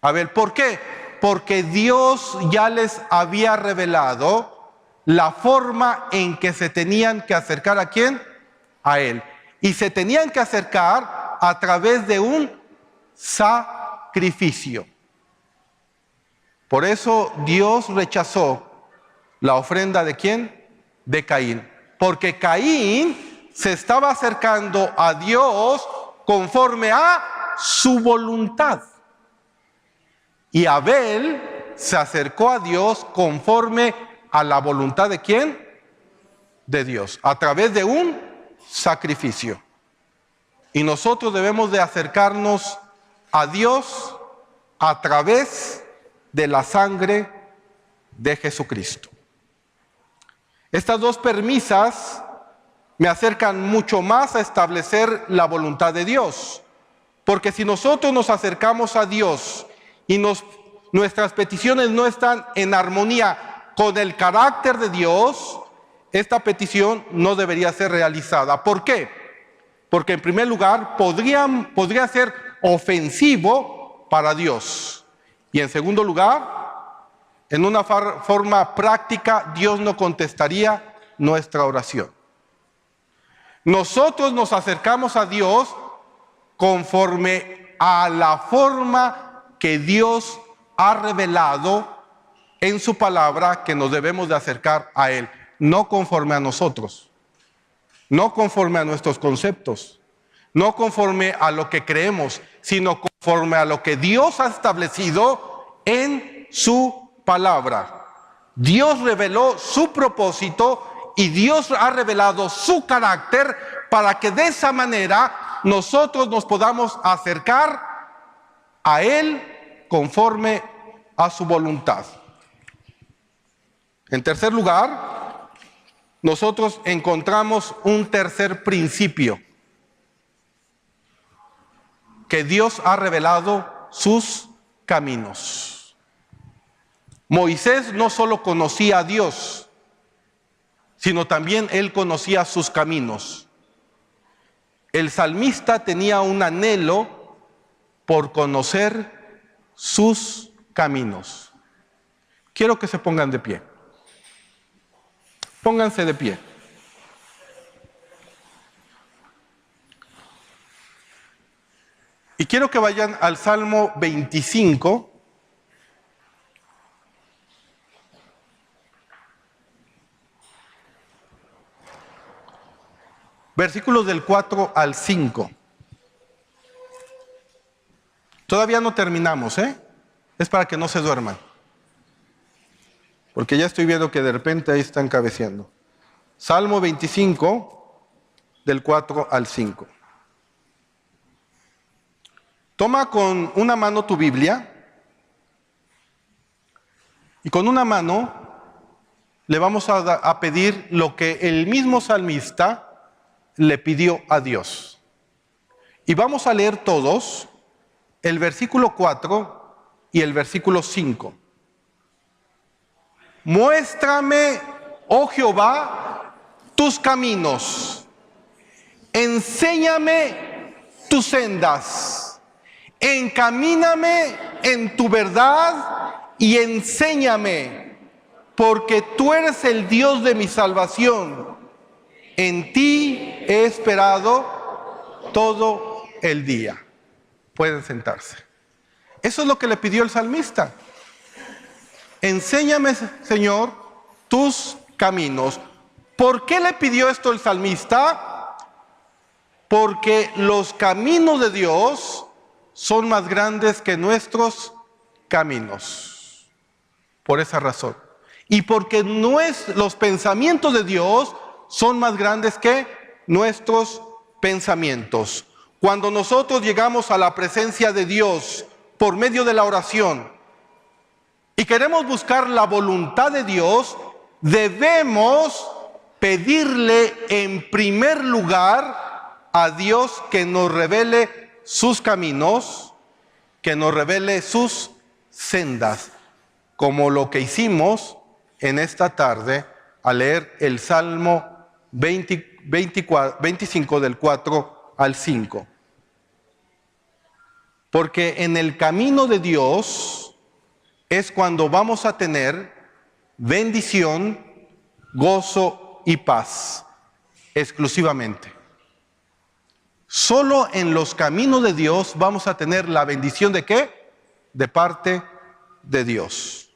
Speaker 1: A Abel. ¿Por qué? Porque Dios ya les había revelado la forma en que se tenían que acercar ¿a quién? A Él. Y se tenían que acercar a través de un sacrificio. Por eso Dios rechazó la ofrenda ¿de quién? De Caín. Porque Caín se estaba acercando a Dios conforme a su voluntad. Y Abel se acercó a Dios conforme a la voluntad ¿de quién? De Dios, a través de un sacrificio. Y nosotros debemos de acercarnos a Dios a través de la sangre de Jesucristo. Estas dos premisas me acercan mucho más a establecer la voluntad de Dios. Porque si nosotros nos acercamos a Dios y nuestras peticiones no están en armonía con el carácter de Dios, esta petición no debería ser realizada. ¿Por qué? Porque en primer lugar podría ser ofensivo para Dios. Y en segundo lugar, en una forma práctica, Dios no contestaría nuestra oración. Nosotros nos acercamos a Dios conforme a la forma que Dios ha revelado en su palabra que nos debemos de acercar a Él, no conforme a nosotros, no conforme a nuestros conceptos, no conforme a lo que creemos, sino conforme a lo que Dios ha establecido en su palabra. Dios reveló su propósito y Dios ha revelado su carácter para que de esa manera nosotros nos podamos acercar a Él conforme a su voluntad. En tercer lugar, nosotros encontramos un tercer principio: que Dios ha revelado sus caminos. Moisés no solo conocía a Dios, sino también él conocía sus caminos. El salmista tenía un anhelo por conocer sus caminos. Quiero que se pongan de pie. Pónganse de pie. Y quiero que vayan al Salmo 25. Versículos del 4 al 5. Todavía no terminamos, ¿eh? Es para que no se duerman. Porque ya estoy viendo que de repente ahí están cabeceando. Salmo 25, del 4 al 5. Toma con una mano tu Biblia y con una mano le vamos a pedir lo que el mismo salmista le pidió a Dios. Y vamos a leer todos el versículo 4 y el versículo 5. Muéstrame, oh Jehová, tus caminos. Enséñame tus sendas. Encamíname en tu verdad y enséñame, porque tú eres el Dios de mi salvación. En ti he esperado todo el día. Pueden sentarse. Eso es lo que le pidió el salmista. Enséñame, Señor, tus caminos. ¿Por qué le pidió esto el salmista? Porque los caminos de Dios son más grandes que nuestros caminos. Por esa razón. Y porque los pensamientos de Dios son más grandes que nuestros pensamientos. Cuando nosotros llegamos a la presencia de Dios por medio de la oración y queremos buscar la voluntad de Dios, debemos pedirle en primer lugar a Dios que nos revele sus caminos, que nos revele sus sendas, como lo que hicimos en esta tarde al leer el Salmo 25 del 4 al 5. Porque en el camino de Dios es cuando vamos a tener bendición, gozo y paz, exclusivamente. Solo en los caminos de Dios vamos a tener la bendición ¿de qué? De parte de Dios.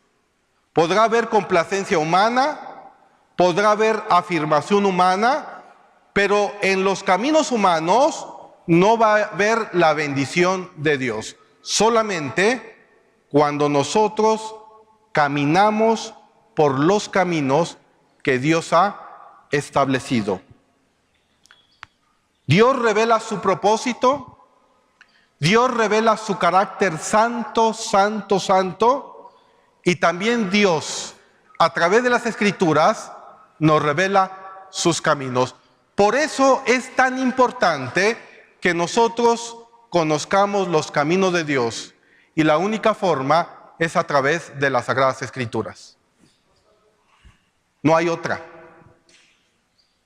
Speaker 1: Podrá haber complacencia humana, podrá haber afirmación humana, pero en los caminos humanos no va a haber la bendición de Dios. Solamente cuando nosotros caminamos por los caminos que Dios ha establecido. Dios revela su propósito, Dios revela su carácter santo, santo, santo, y también Dios, a través de las Escrituras, nos revela sus caminos. Por eso es tan importante que nosotros conozcamos los caminos de Dios, y la única forma es a través de las Sagradas Escrituras. No hay otra.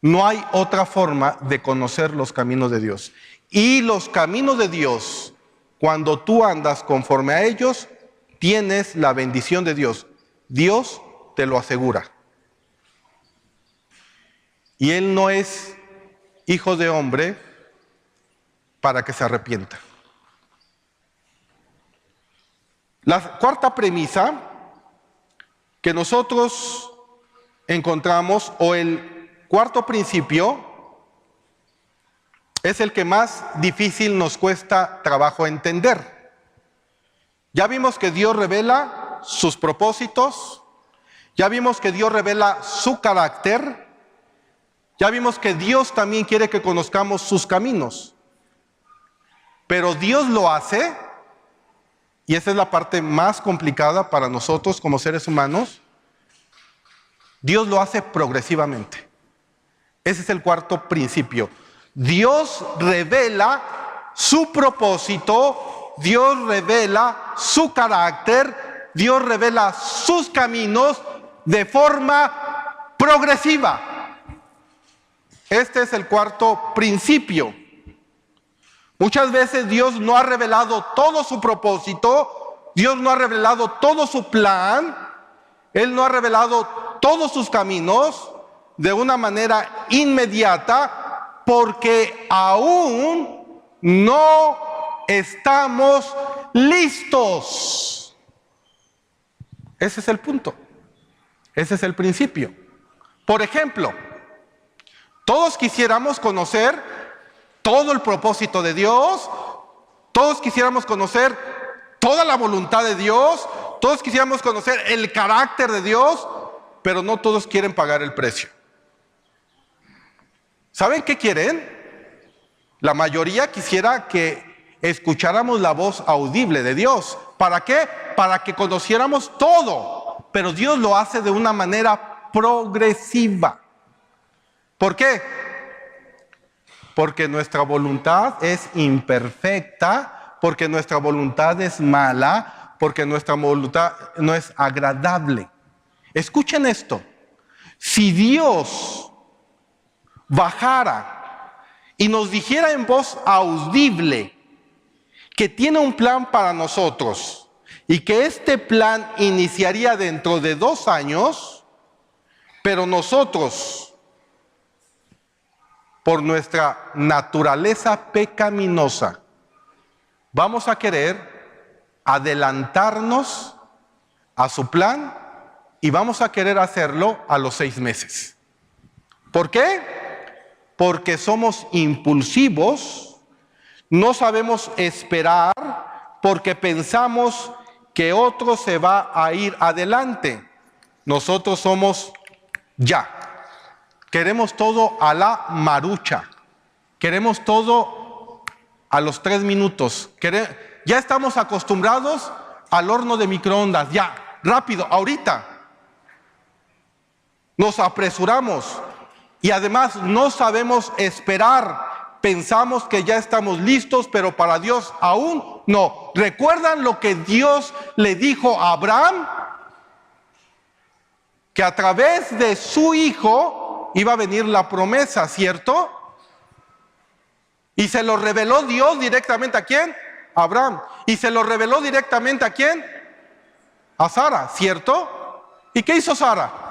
Speaker 1: No hay otra forma de conocer los caminos de Dios. Y los caminos de Dios, cuando tú andas conforme a ellos, tienes la bendición de Dios. Dios te lo asegura. Y Él no es hijo de hombre para que se arrepienta. La cuarta premisa que nosotros encontramos, o el cuarto principio, es el que más difícil nos cuesta trabajo entender. Ya vimos que Dios revela sus propósitos, ya vimos que Dios revela su carácter, ya vimos que Dios también quiere que conozcamos sus caminos. Pero Dios lo hace, y esa es la parte más complicada para nosotros como seres humanos, Dios lo hace progresivamente. Ese es el cuarto principio. Dios revela su propósito Dios revela su carácter, Dios revela sus caminos de forma progresiva. Este es el cuarto principio. Muchas veces Dios no ha revelado todo su propósito, Dios no ha revelado todo su plan, Él no ha revelado todos sus caminos de una manera inmediata, porque aún no estamos listos. Ese es el punto. Ese es el principio. Por ejemplo, todos quisiéramos conocer todo el propósito de Dios, todos quisiéramos conocer toda la voluntad de Dios, todos quisiéramos conocer el carácter de Dios, pero no todos quieren pagar el precio. ¿Saben qué quieren? La mayoría quisiera que escucháramos la voz audible de Dios. ¿Para qué? Para que conociéramos todo. Pero Dios lo hace de una manera progresiva. ¿Por qué? Porque nuestra voluntad es imperfecta, porque nuestra voluntad es mala, porque nuestra voluntad no es agradable. Escuchen esto. Si Dios bajara y nos dijera en voz audible que tiene un plan para nosotros y que este plan iniciaría dentro de 2 años, pero nosotros, por nuestra naturaleza pecaminosa, vamos a querer adelantarnos a su plan y vamos a querer hacerlo a los 6 meses. ¿Por qué? Porque somos impulsivos, no sabemos esperar, porque pensamos que otro se va a ir adelante. Nosotros somos ya. Queremos todo a la marucha. Queremos todo a los 3 minutos. Ya estamos acostumbrados al horno de microondas. Ya, rápido, ahorita. Nos apresuramos. Y además no sabemos esperar. Pensamos que ya estamos listos, pero para Dios aún no. ¿Recuerdan lo que Dios le dijo a Abraham? Que a través de su hijo iba a venir la promesa, ¿cierto? Y se lo reveló Dios directamente ¿a quién? A Abraham. Y se lo reveló directamente ¿a quién? A Sara, ¿cierto? ¿Y qué hizo Sara?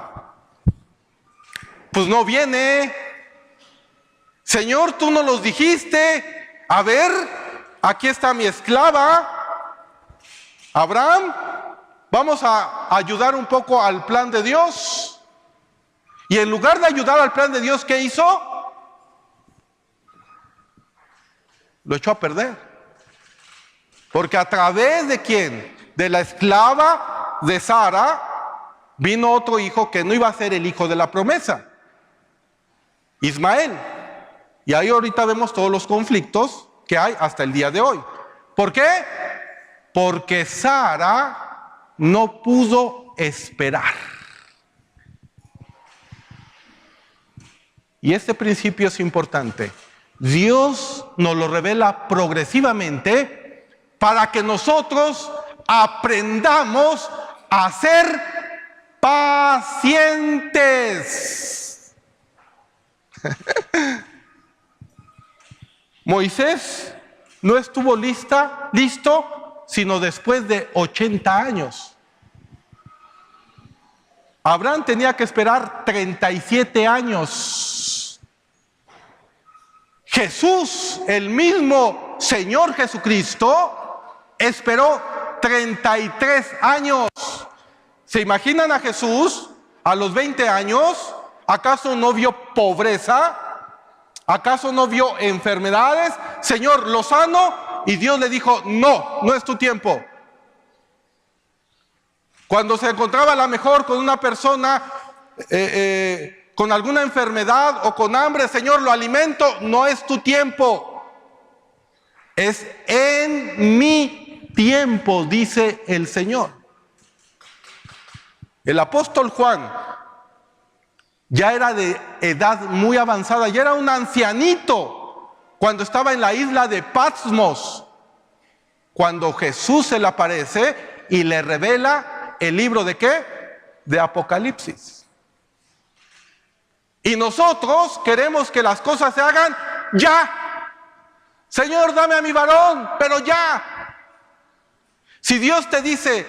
Speaker 1: Pues no viene. Señor, tú no los dijiste. A ver, aquí está mi esclava. Abraham, vamos a ayudar un poco al plan de Dios. Y en lugar de ayudar al plan de Dios, ¿qué hizo? Lo echó a perder. Porque a través de ¿quién? De la esclava de Sara, vino otro hijo que no iba a ser el hijo de la promesa. Ismael. Y ahí ahorita vemos todos los conflictos que hay hasta el día de hoy. ¿Por qué? Porque Sara no pudo esperar. Y este principio es importante. Dios nos lo revela progresivamente para que nosotros aprendamos a ser pacientes. Moisés no estuvo listo, sino después de 80 años. Abraham tenía que esperar 37 años. Jesús, el mismo Señor Jesucristo, esperó 33 años. ¿Se imaginan a Jesús a los 20 años? ¿Acaso no vio pobreza? ¿Acaso no vio enfermedades? Señor, lo sano. Y Dios le dijo, no, no es tu tiempo. Cuando se encontraba a lo mejor con una persona con alguna enfermedad o con hambre, Señor, lo alimento, no es tu tiempo. Es en mi tiempo, dice el Señor. El apóstol Juan ya era de edad muy avanzada, ya era un ancianito cuando estaba en la isla de Patmos, cuando Jesús se le aparece y le revela el libro ¿de qué? De Apocalipsis. Y nosotros queremos que las cosas se hagan ya. Señor, dame a mi varón, pero ya. Si Dios te dice,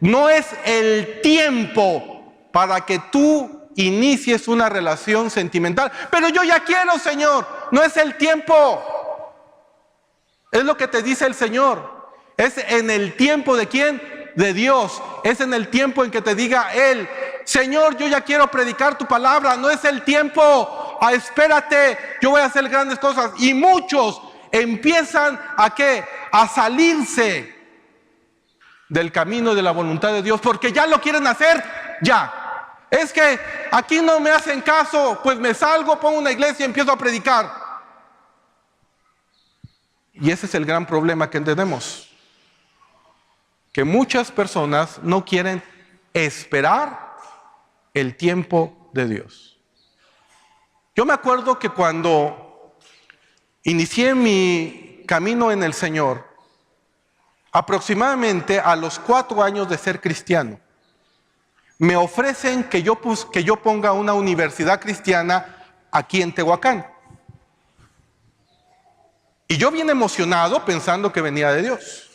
Speaker 1: no es el tiempo para que tú inicies una relación sentimental, pero yo ya quiero, Señor, no es el tiempo. Es lo que te dice el Señor. Es en el tiempo ¿de quién? De Dios. Es en el tiempo en que te diga Él, Señor, yo ya quiero predicar tu palabra, no es el tiempo. Espérate, yo voy a hacer grandes cosas. Y muchos empiezan ¿a qué? A salirse del camino de la voluntad de Dios, porque ya lo quieren hacer ya. Es que aquí no me hacen caso, pues me salgo, pongo una iglesia y empiezo a predicar. Y ese es el gran problema que tenemos, que muchas personas no quieren esperar el tiempo de Dios. Yo me acuerdo que cuando inicié mi camino en el Señor, aproximadamente a los 4 años de ser cristiano, me ofrecen que yo ponga una universidad cristiana aquí en Tehuacán. Y yo bien emocionado pensando que venía de Dios.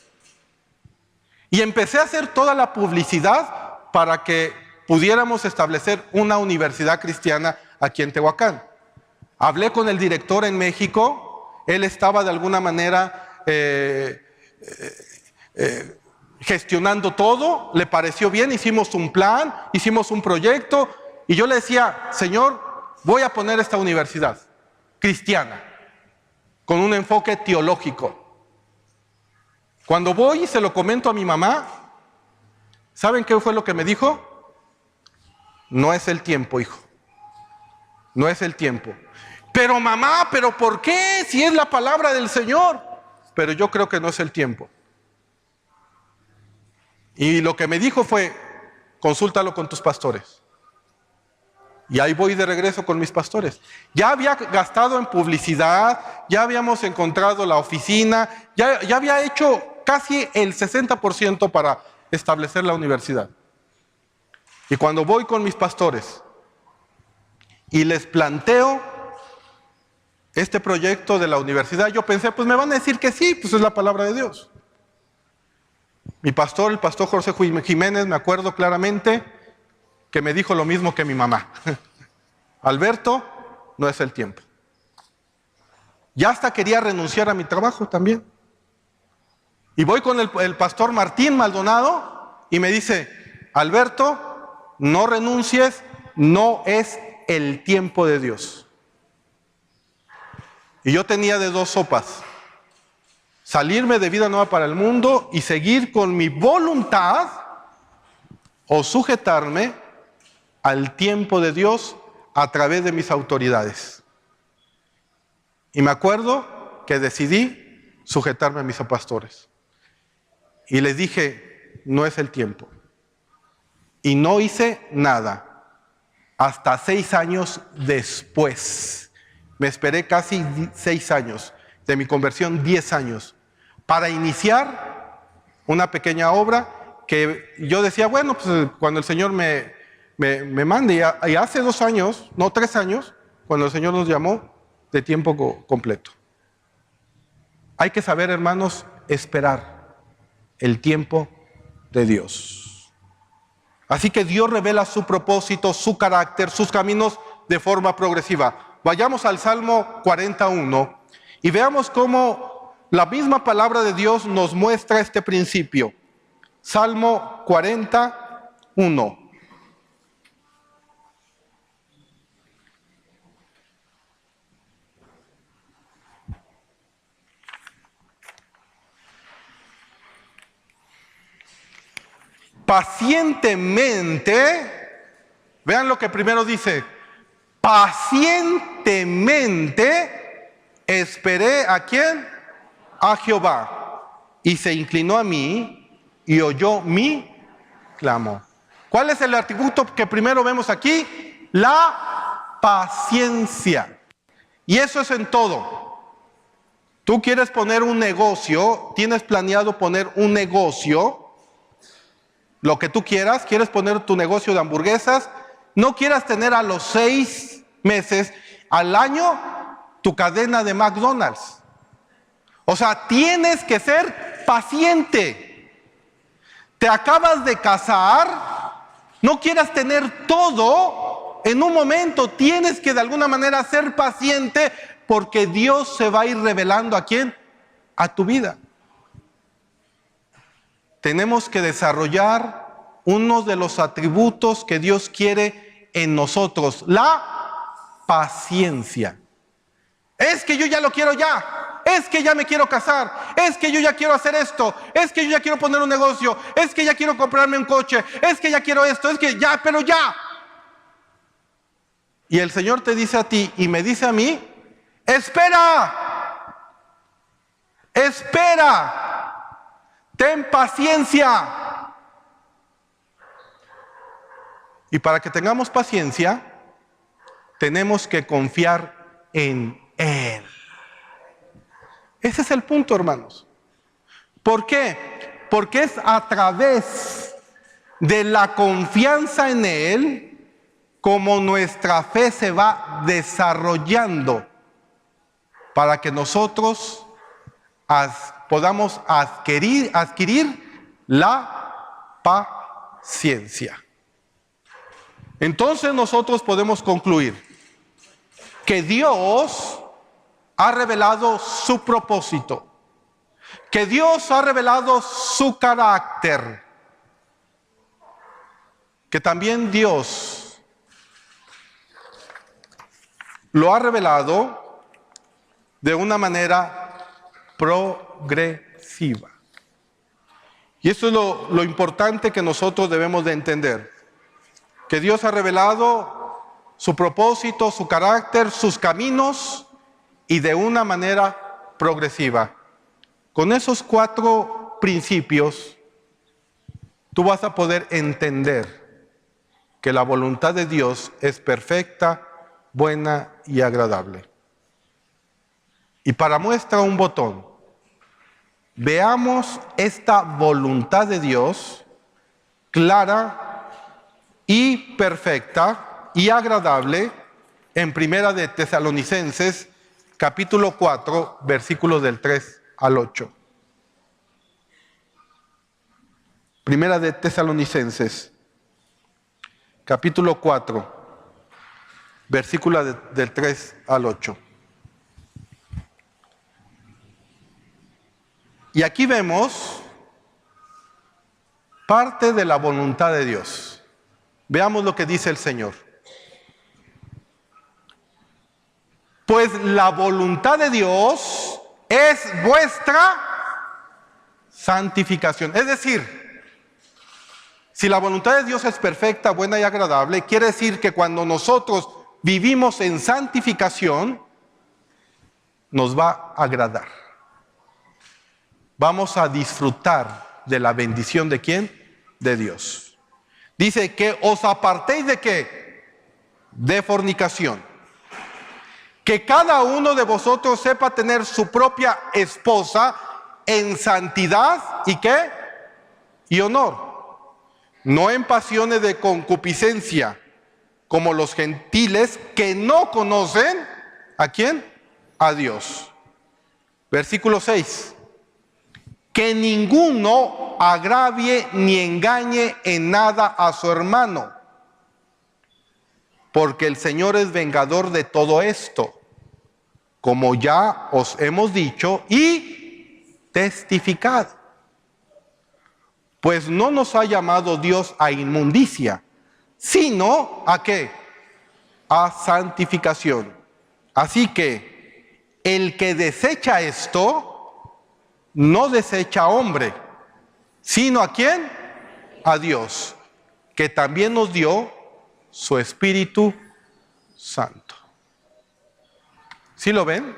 Speaker 1: Y empecé a hacer toda la publicidad para que pudiéramos establecer una universidad cristiana aquí en Tehuacán. Hablé con el director en México, él estaba de alguna manera gestionando todo, le pareció bien, hicimos un plan, hicimos un proyecto, y yo le decía, Señor, voy a poner esta universidad cristiana, con un enfoque teológico. Cuando voy y se lo comento a mi mamá, ¿saben qué fue lo que me dijo? No es el tiempo, hijo. No es el tiempo. Pero mamá, ¿pero por qué? Si es la palabra del Señor. Pero yo creo que no es el tiempo. Y lo que me dijo fue, consúltalo con tus pastores. Y ahí voy de regreso con mis pastores. Ya había gastado en publicidad, ya habíamos encontrado la oficina, ya había hecho casi el 60% para establecer la universidad. Y cuando voy con mis pastores y les planteo este proyecto de la universidad, yo pensé, pues me van a decir que sí, pues es la palabra de Dios. Mi pastor, el pastor José Jiménez, me acuerdo claramente que me dijo lo mismo que mi mamá. Alberto, no es el tiempo. Ya hasta quería renunciar a mi trabajo también. Y voy con el pastor Martín Maldonado y me dice, Alberto, no renuncies, no es el tiempo de Dios. Y yo tenía de dos sopas: salirme de Vida Nueva para el Mundo y seguir con mi voluntad, o sujetarme al tiempo de Dios a través de mis autoridades. Y me acuerdo que decidí sujetarme a mis pastores. Y les dije, no es el tiempo. Y no hice nada. Hasta 6 años después. Me esperé casi 6 años. De mi conversión, 10 años. Para iniciar una pequeña obra que yo decía, bueno, pues cuando el Señor me mande. Y hace 2 años, no 3 años, cuando el Señor nos llamó de tiempo completo. Hay que saber, hermanos, esperar el tiempo de Dios. Así que Dios revela su propósito, su carácter, sus caminos de forma progresiva. Vayamos al Salmo 41 y veamos cómo la misma palabra de Dios nos muestra este principio. Salmo 41. Pacientemente, vean lo que primero dice, pacientemente esperé ¿a quién? A Jehová, y se inclinó a mí y oyó mi clamor. ¿Cuál es el atributo que primero vemos aquí? La paciencia. Y eso es en todo. Tú quieres poner un negocio, tienes planeado poner un negocio, lo que tú quieras, quieres poner tu negocio de hamburguesas, no quieras tener a los 6 meses, al año, tu cadena de McDonald's. O sea, tienes que ser paciente. Te acabas de casar, no quieras tener todo en un momento, tienes que de alguna manera ser paciente porque Dios se va a ir revelando ¿a quién? A tu vida. Tenemos que desarrollar uno de los atributos que Dios quiere en nosotros, la paciencia. Es que yo ya lo quiero ya, es que ya me quiero casar, es que yo ya quiero hacer esto, es que yo ya quiero poner un negocio, es que ya quiero comprarme un coche, es que ya quiero esto, es que ya, pero ya. Y el Señor te dice a ti y me dice a mí, espera, espera, ten paciencia. Y para que tengamos paciencia, tenemos que confiar en Él. Ese es el punto, hermanos. ¿Por qué? Porque es a través de la confianza en Él como nuestra fe se va desarrollando para que nosotros podamos adquirir la paciencia. Entonces nosotros podemos concluir que Dios ha revelado su propósito, que Dios ha revelado su carácter, que también Dios lo ha revelado de una manera progresiva. Y eso es lo importante que nosotros debemos de entender, que Dios ha revelado su propósito, su carácter, sus caminos, y de una manera progresiva. Con esos 4 principios, tú vas a poder entender que la voluntad de Dios es perfecta, buena y agradable. Y para muestra un botón, veamos esta voluntad de Dios clara y perfecta y agradable en Primera de Tesalonicenses capítulo 4, versículos del 3 al 8. Primera de Tesalonicenses, capítulo 4, versículos del 3 al 8. Y aquí vemos parte de la voluntad de Dios. Veamos lo que dice el Señor. Pues la voluntad de Dios es vuestra santificación. Es decir, si la voluntad de Dios es perfecta, buena y agradable, quiere decir que cuando nosotros vivimos en santificación, nos va a agradar. Vamos a disfrutar de la bendición ¿de quién? De Dios. Dice que os apartéis ¿de qué? De fornicación. Que cada uno de vosotros sepa tener su propia esposa en santidad y ¿qué? Y honor. No en pasiones de concupiscencia, como los gentiles que no conocen ¿a quién? A Dios. Versículo 6. Que ninguno agravie ni engañe en nada a su hermano, porque el Señor es vengador de todo esto, como ya os hemos dicho y testificado. Pues no nos ha llamado Dios a inmundicia, sino ¿a qué? A santificación. Así que el que desecha esto, no desecha a hombre, sino ¿a quién? A Dios, que también nos dio su Espíritu Santo. ¿Sí lo ven?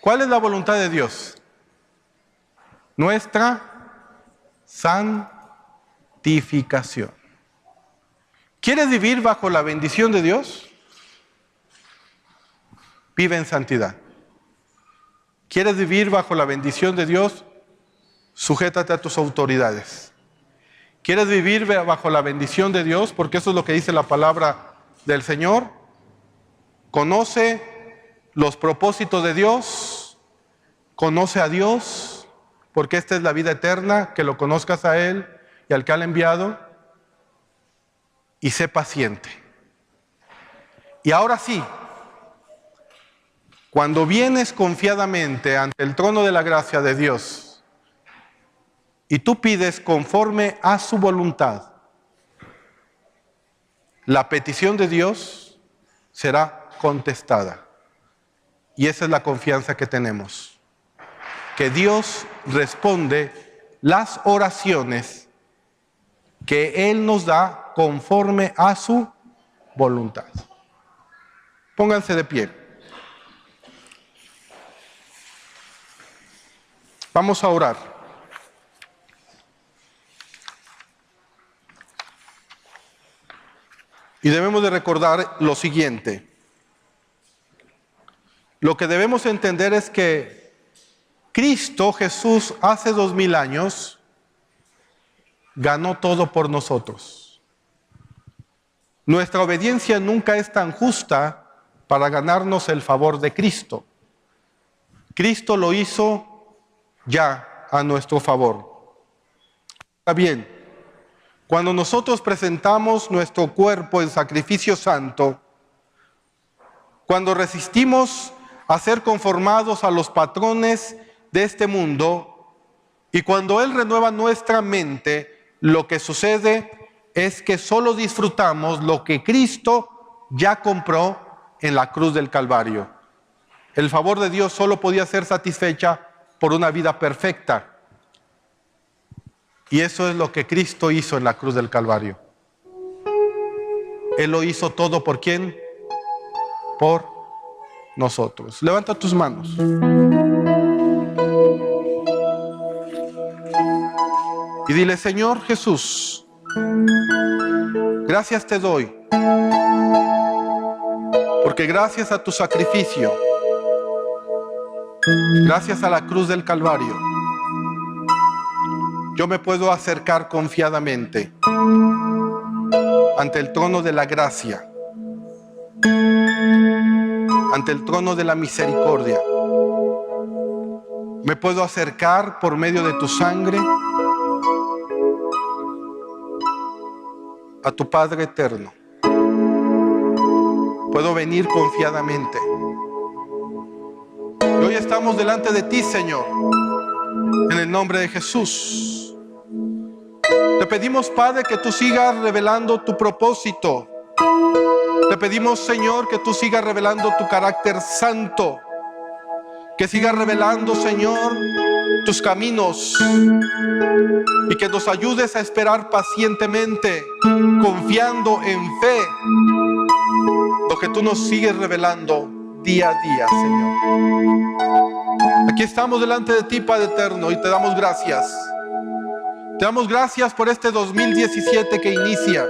Speaker 1: ¿Cuál es la voluntad de Dios? Nuestra santificación. ¿Quieres vivir bajo la bendición de Dios? Vive en santidad. ¿Quieres vivir bajo la bendición de Dios? Sujétate a tus autoridades. ¿Quieres vivir bajo la bendición de Dios? Porque eso es lo que dice la palabra del Señor. Conoce los propósitos de Dios. Conoce a Dios, porque esta es la vida eterna, que lo conozcas a Él y al que ha enviado. Y sé paciente. Y ahora sí, cuando vienes confiadamente ante el trono de la gracia de Dios y tú pides conforme a su voluntad, la petición de Dios será contestada. Y esa es la confianza que tenemos, que Dios responde las oraciones que Él nos da conforme a su voluntad. Pónganse de pie. Vamos a orar. Y debemos de recordar lo siguiente. Lo que debemos entender es que Cristo Jesús hace 2000 años ganó todo por nosotros. Nuestra obediencia nunca es tan justa para ganarnos el favor de Cristo. Cristo lo hizo ya a nuestro favor. Está bien, cuando nosotros presentamos nuestro cuerpo en sacrificio santo, cuando resistimos a ser conformados a los patrones de este mundo, y cuando Él renueva nuestra mente, lo que sucede es que solo disfrutamos lo que Cristo ya compró en la cruz del Calvario. El favor de Dios solo podía ser satisfecha por una vida perfecta. Y eso es lo que Cristo hizo en la cruz del Calvario. Él lo hizo todo ¿por quién? Por nosotros. Levanta tus manos. Y dile: Señor Jesús, gracias te doy, porque gracias a tu sacrificio, gracias a la cruz del Calvario, yo me puedo acercar confiadamente ante el trono de la gracia, ante el trono de la misericordia. Me puedo acercar por medio de tu sangre a tu Padre eterno. Puedo venir confiadamente. Y hoy estamos delante de ti, Señor, en el nombre de Jesús. Te pedimos, Padre, que tú sigas revelando tu propósito. Te pedimos, Señor, que tú sigas revelando tu carácter santo. Que sigas revelando, Señor, tus caminos. Y que nos ayudes a esperar pacientemente, confiando en fe, lo que tú nos sigues revelando día a día, Señor. Aquí estamos delante de ti, Padre eterno, y te damos gracias. Te damos gracias por este 2017 que inicia,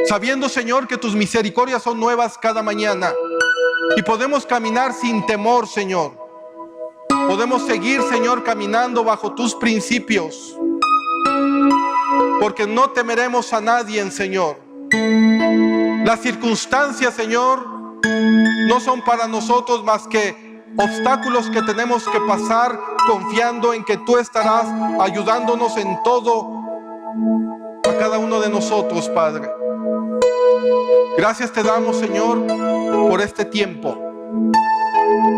Speaker 1: sabiendo, Señor, que tus misericordias son nuevas cada mañana y podemos caminar sin temor, Señor. Podemos seguir, Señor, caminando bajo tus principios, porque no temeremos a nadie, Señor. Las circunstancias, Señor, no son para nosotros más que obstáculos que tenemos que pasar, confiando en que tú estarás ayudándonos en todo a cada uno de nosotros, Padre. Gracias te damos, Señor, por este tiempo.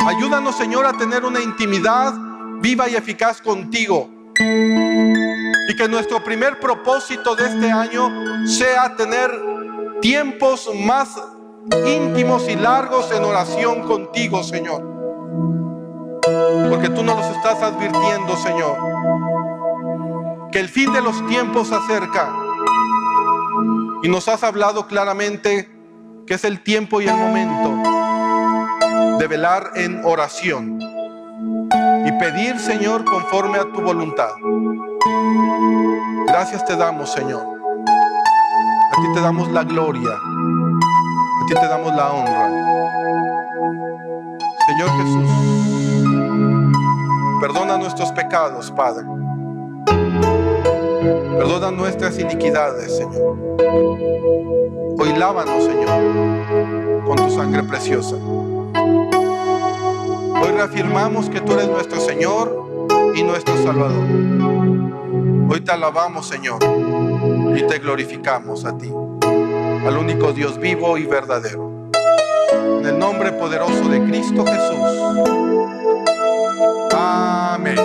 Speaker 1: Ayúdanos, Señor, a tener una intimidad viva y eficaz contigo. Y que nuestro primer propósito de este año sea tener tiempos más íntimos y largos en oración contigo, Señor. Porque tú nos los estás advirtiendo, Señor, que el fin de los tiempos se acerca. Y nos has hablado claramente que es el tiempo y el momento de velar en oración y pedir, Señor, conforme a tu voluntad. Gracias te damos, Señor. A ti te damos la gloria. A ti te damos la honra. Señor Jesús, Perdona nuestros pecados, Padre. Perdona nuestras iniquidades, Señor. Hoy lávanos, Señor, con tu sangre preciosa. Hoy reafirmamos que tú eres nuestro Señor y nuestro Salvador. Hoy te alabamos, Señor, y te glorificamos a ti, al único Dios vivo y verdadero. En el nombre poderoso de Cristo Jesús. Amén.